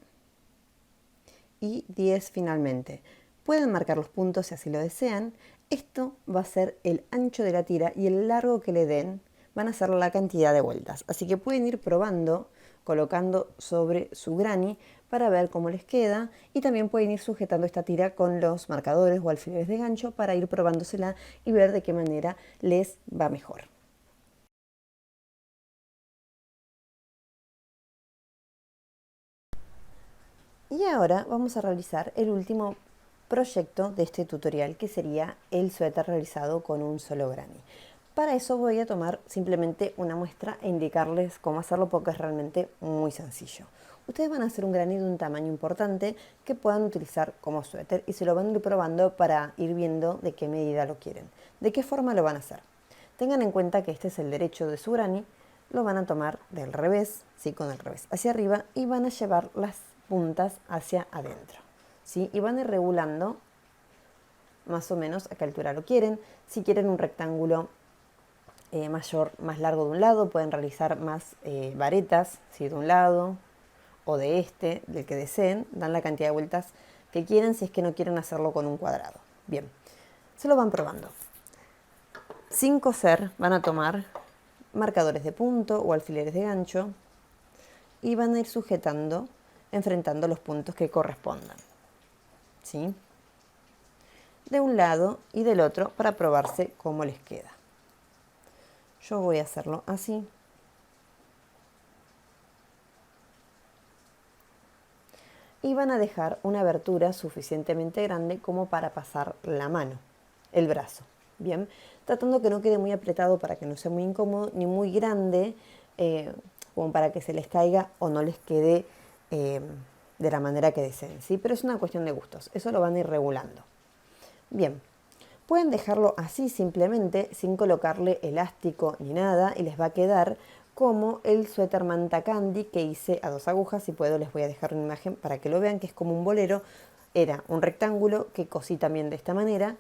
S2: y 10 finalmente. Pueden marcar los puntos si así lo desean. Esto va a ser el ancho de la tira y el largo que le den van a ser la cantidad de vueltas. Así que pueden ir probando, colocando sobre su granny para ver cómo les queda, y también pueden ir sujetando esta tira con los marcadores o alfileres de gancho para ir probándosela y ver de qué manera les va mejor. Y ahora vamos a realizar el último proyecto de este tutorial, que sería el suéter realizado con un solo granny. Para eso voy a tomar simplemente una muestra e indicarles cómo hacerlo, porque es realmente muy sencillo. Ustedes van a hacer un granny de un tamaño importante que puedan utilizar como suéter y se lo van a ir probando para ir viendo de qué medida lo quieren, de qué forma lo van a hacer. Tengan en cuenta que este es el derecho de su granny, lo van a tomar del revés, ¿sí? Con el revés hacia arriba, y van a llevar las puntas hacia adentro, ¿sí? Y van a ir regulando más o menos a qué altura lo quieren. Si quieren un rectángulo mayor, más largo de un lado, pueden realizar más varetas, ¿sí? De un lado o de este, del que deseen, dan la cantidad de vueltas que quieren si es que no quieren hacerlo con un cuadrado. Bien, se lo van probando. Sin coser van a tomar marcadores de punto o alfileres de gancho y van a ir sujetando, enfrentando los puntos que correspondan, ¿sí? De un lado y del otro para probarse cómo les queda. Yo voy a hacerlo así. Y van a dejar una abertura suficientemente grande como para pasar la mano, el brazo. Bien, tratando que no quede muy apretado para que no sea muy incómodo, ni muy grande, como para que se les caiga o no les quede de la manera que deseen, ¿sí? Pero es una cuestión de gustos, eso lo van a ir regulando. Bien, pueden dejarlo así simplemente, sin colocarle elástico ni nada, y les va a quedar como el suéter manta candy que hice a 2 agujas. Si puedo les voy a dejar una imagen para que lo vean, que es como un bolero. Era un rectángulo que cosí también de esta manera,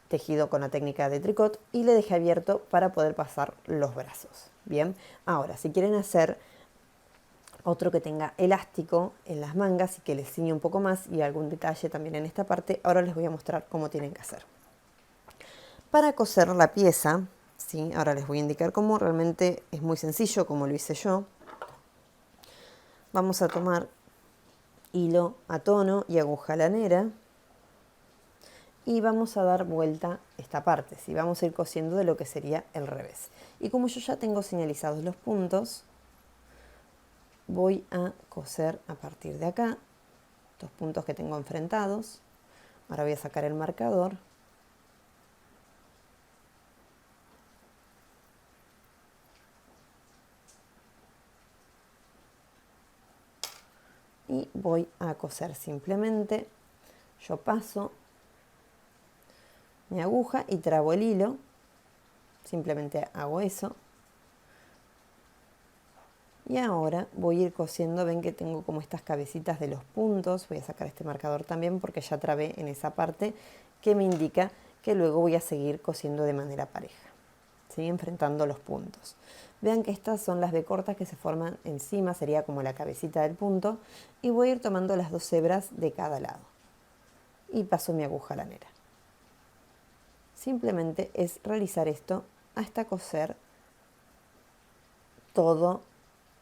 S2: tejido con la técnica de tricot, y le dejé abierto para poder pasar los brazos. Bien, ahora si quieren hacer otro que tenga elástico en las mangas y que les ciñe un poco más, y algún detalle también en esta parte, ahora les voy a mostrar cómo tienen que hacer. Para coser la pieza, ¿sí? Ahora les voy a indicar cómo, realmente es muy sencillo como lo hice yo. Vamos a tomar hilo a tono y aguja lanera y vamos a dar vuelta esta parte, ¿sí? Vamos a ir cosiendo de lo que sería el revés. Y como yo ya tengo señalizados los puntos, voy a coser a partir de acá, estos puntos que tengo enfrentados. Ahora voy a sacar el marcador. Y voy a coser simplemente. Yo paso mi aguja y trabo el hilo. Simplemente hago eso. Y ahora voy a ir cosiendo. Ven que tengo como estas cabecitas de los puntos. Voy a sacar este marcador también porque ya trabé en esa parte, que me indica que luego voy a seguir cosiendo de manera pareja, ¿sí? Enfrentando los puntos. Vean que estas son las B cortas que se forman encima, sería como la cabecita del punto, y voy a ir tomando las 2 hebras de cada lado y paso mi aguja lanera. Simplemente es realizar esto hasta coser todo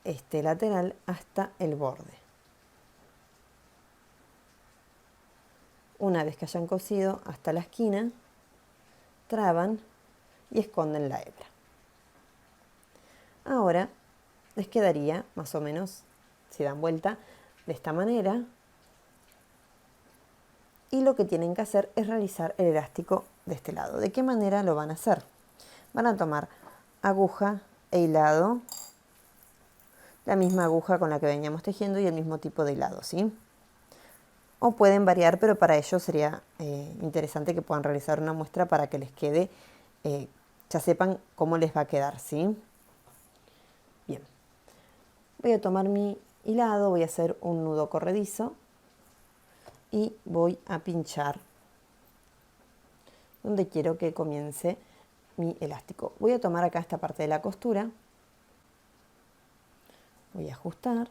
S2: este lateral hasta el borde. Una vez que hayan cosido hasta la esquina, traban y esconden la hebra. Ahora les quedaría más o menos, si dan vuelta, de esta manera. Y lo que tienen que hacer es realizar el elástico de este lado. ¿De qué manera lo van a hacer? Van a tomar aguja e hilado, la misma aguja con la que veníamos tejiendo y el mismo tipo de hilado, ¿sí? O pueden variar, pero para ello sería interesante que puedan realizar una muestra para que les quede, ya sepan cómo les va a quedar, ¿sí? Bien. Voy a tomar mi hilado, voy a hacer un nudo corredizo y voy a pinchar donde quiero que comience mi elástico. Voy a tomar acá esta parte de la costura, voy a ajustar.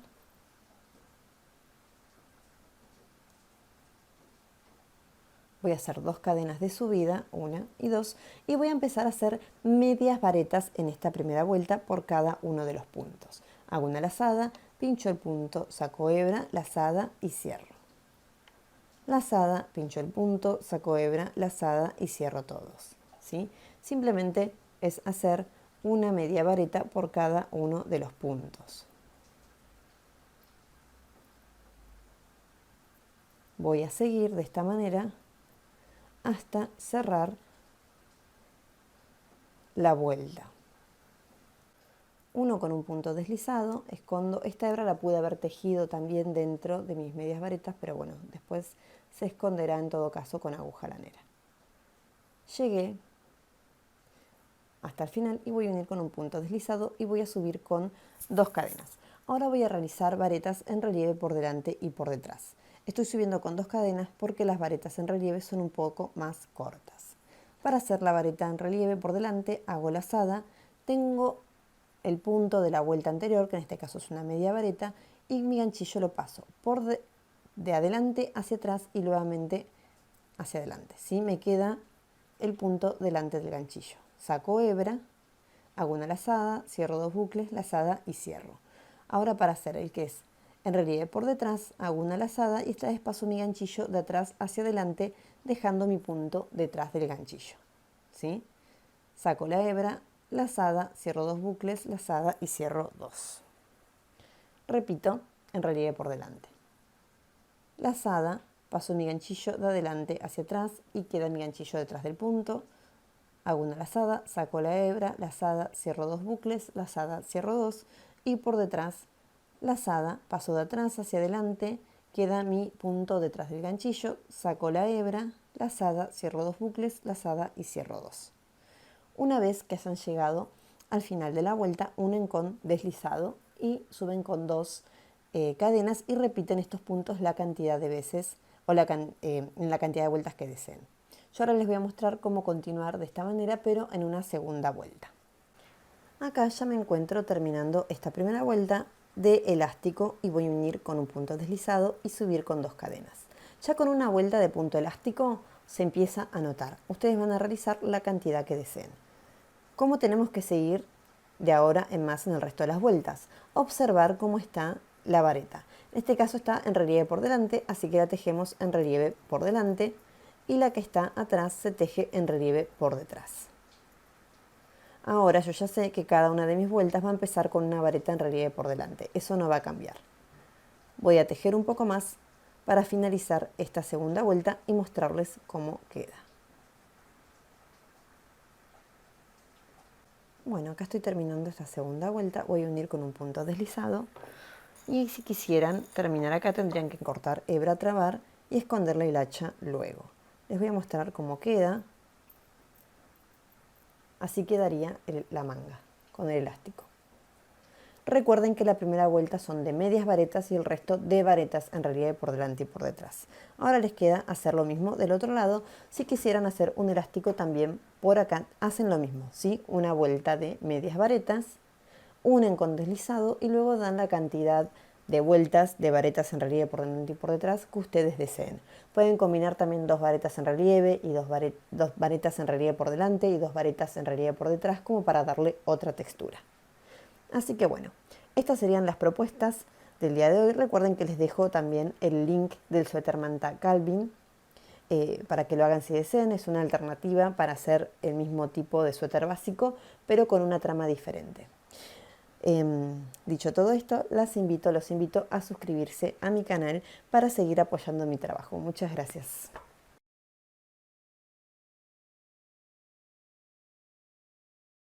S2: Voy a hacer 2 cadenas de subida, 1 y 2, y voy a empezar a hacer medias varetas en esta primera vuelta por cada uno de los puntos. Hago una lazada, pincho el punto, saco hebra, lazada y cierro. Lazada, pincho el punto, saco hebra, lazada y cierro todos, ¿sí? Simplemente es hacer una media vareta por cada uno de los puntos. Voy a seguir de esta manera hasta cerrar la vuelta. Uno con un punto deslizado, escondo. Esta hebra la pude haber tejido también dentro de mis medias varetas, pero bueno, después se esconderá en todo caso con aguja lanera. Llegué hasta el final y voy a unir con un punto deslizado y voy a subir con 2 cadenas. Ahora voy a realizar varetas en relieve por delante y por detrás. Estoy subiendo con 2 cadenas porque las varetas en relieve son un poco más cortas. Para hacer la vareta en relieve por delante hago lazada, tengo el punto de la vuelta anterior, que en este caso es una media vareta, y mi ganchillo lo paso de adelante hacia atrás y nuevamente hacia adelante. ¿Sí? Me queda el punto delante del ganchillo. Saco hebra, hago una lazada, cierro 2 bucles, lazada y cierro. Ahora para hacer el que es en relieve por detrás, hago una lazada y esta vez paso mi ganchillo de atrás hacia adelante, dejando mi punto detrás del ganchillo. ¿Sí? Saco la hebra, lazada, cierro 2 bucles, lazada y cierro 2. Repito, en relieve por delante. Lazada, paso mi ganchillo de adelante hacia atrás y queda mi ganchillo detrás del punto. Hago una lazada, saco la hebra, lazada, cierro 2 bucles, lazada, cierro 2 y por detrás, lazada, paso de atrás hacia adelante, queda mi punto detrás del ganchillo, saco la hebra, lazada, cierro 2 bucles, lazada y cierro 2. Una vez que hayan llegado al final de la vuelta, unen con deslizado y suben con 2 cadenas y repiten estos puntos la cantidad de veces o en la cantidad de vueltas que deseen. Yo ahora les voy a mostrar cómo continuar de esta manera, pero en una segunda vuelta. Acá ya me encuentro terminando esta primera vuelta de elástico y voy a unir con un punto deslizado y subir con 2 cadenas. Ya con una vuelta de punto elástico se empieza a notar. Ustedes van a realizar la cantidad que deseen. ¿Cómo tenemos que seguir de ahora en más en el resto de las vueltas? Observar cómo está la vareta. En este caso está en relieve por delante, así que la tejemos en relieve por delante y la que está atrás se teje en relieve por detrás. Ahora yo ya sé que cada una de mis vueltas va a empezar con una vareta en relieve por delante. Eso no va a cambiar. Voy a tejer un poco más para finalizar esta segunda vuelta y mostrarles cómo queda. Bueno, acá estoy terminando esta segunda vuelta. Voy a unir con un punto deslizado. Y si quisieran terminar acá tendrían que cortar hebra, trabar y esconder la hilacha luego. Les voy a mostrar cómo queda. Así quedaría la manga con el elástico. Recuerden que la primera vuelta son de medias varetas y el resto de varetas en relieve por delante y por detrás. Ahora les queda hacer lo mismo del otro lado. Si quisieran hacer un elástico también por acá, hacen lo mismo, ¿sí? Una vuelta de medias varetas, unen con deslizado y luego dan la cantidad de vueltas de varetas en relieve por delante y por detrás que ustedes deseen. Pueden combinar también 2 varetas en relieve y 2 varetas en relieve por delante y 2 varetas en relieve por detrás como para darle otra textura. Así que bueno, estas serían las propuestas del día de hoy. Recuerden que les dejo también el link del suéter manta Calvin para que lo hagan si desean. Es una alternativa para hacer el mismo tipo de suéter básico, pero con una trama diferente. Dicho todo esto, los invito a suscribirse a mi canal para seguir apoyando mi trabajo. Muchas gracias.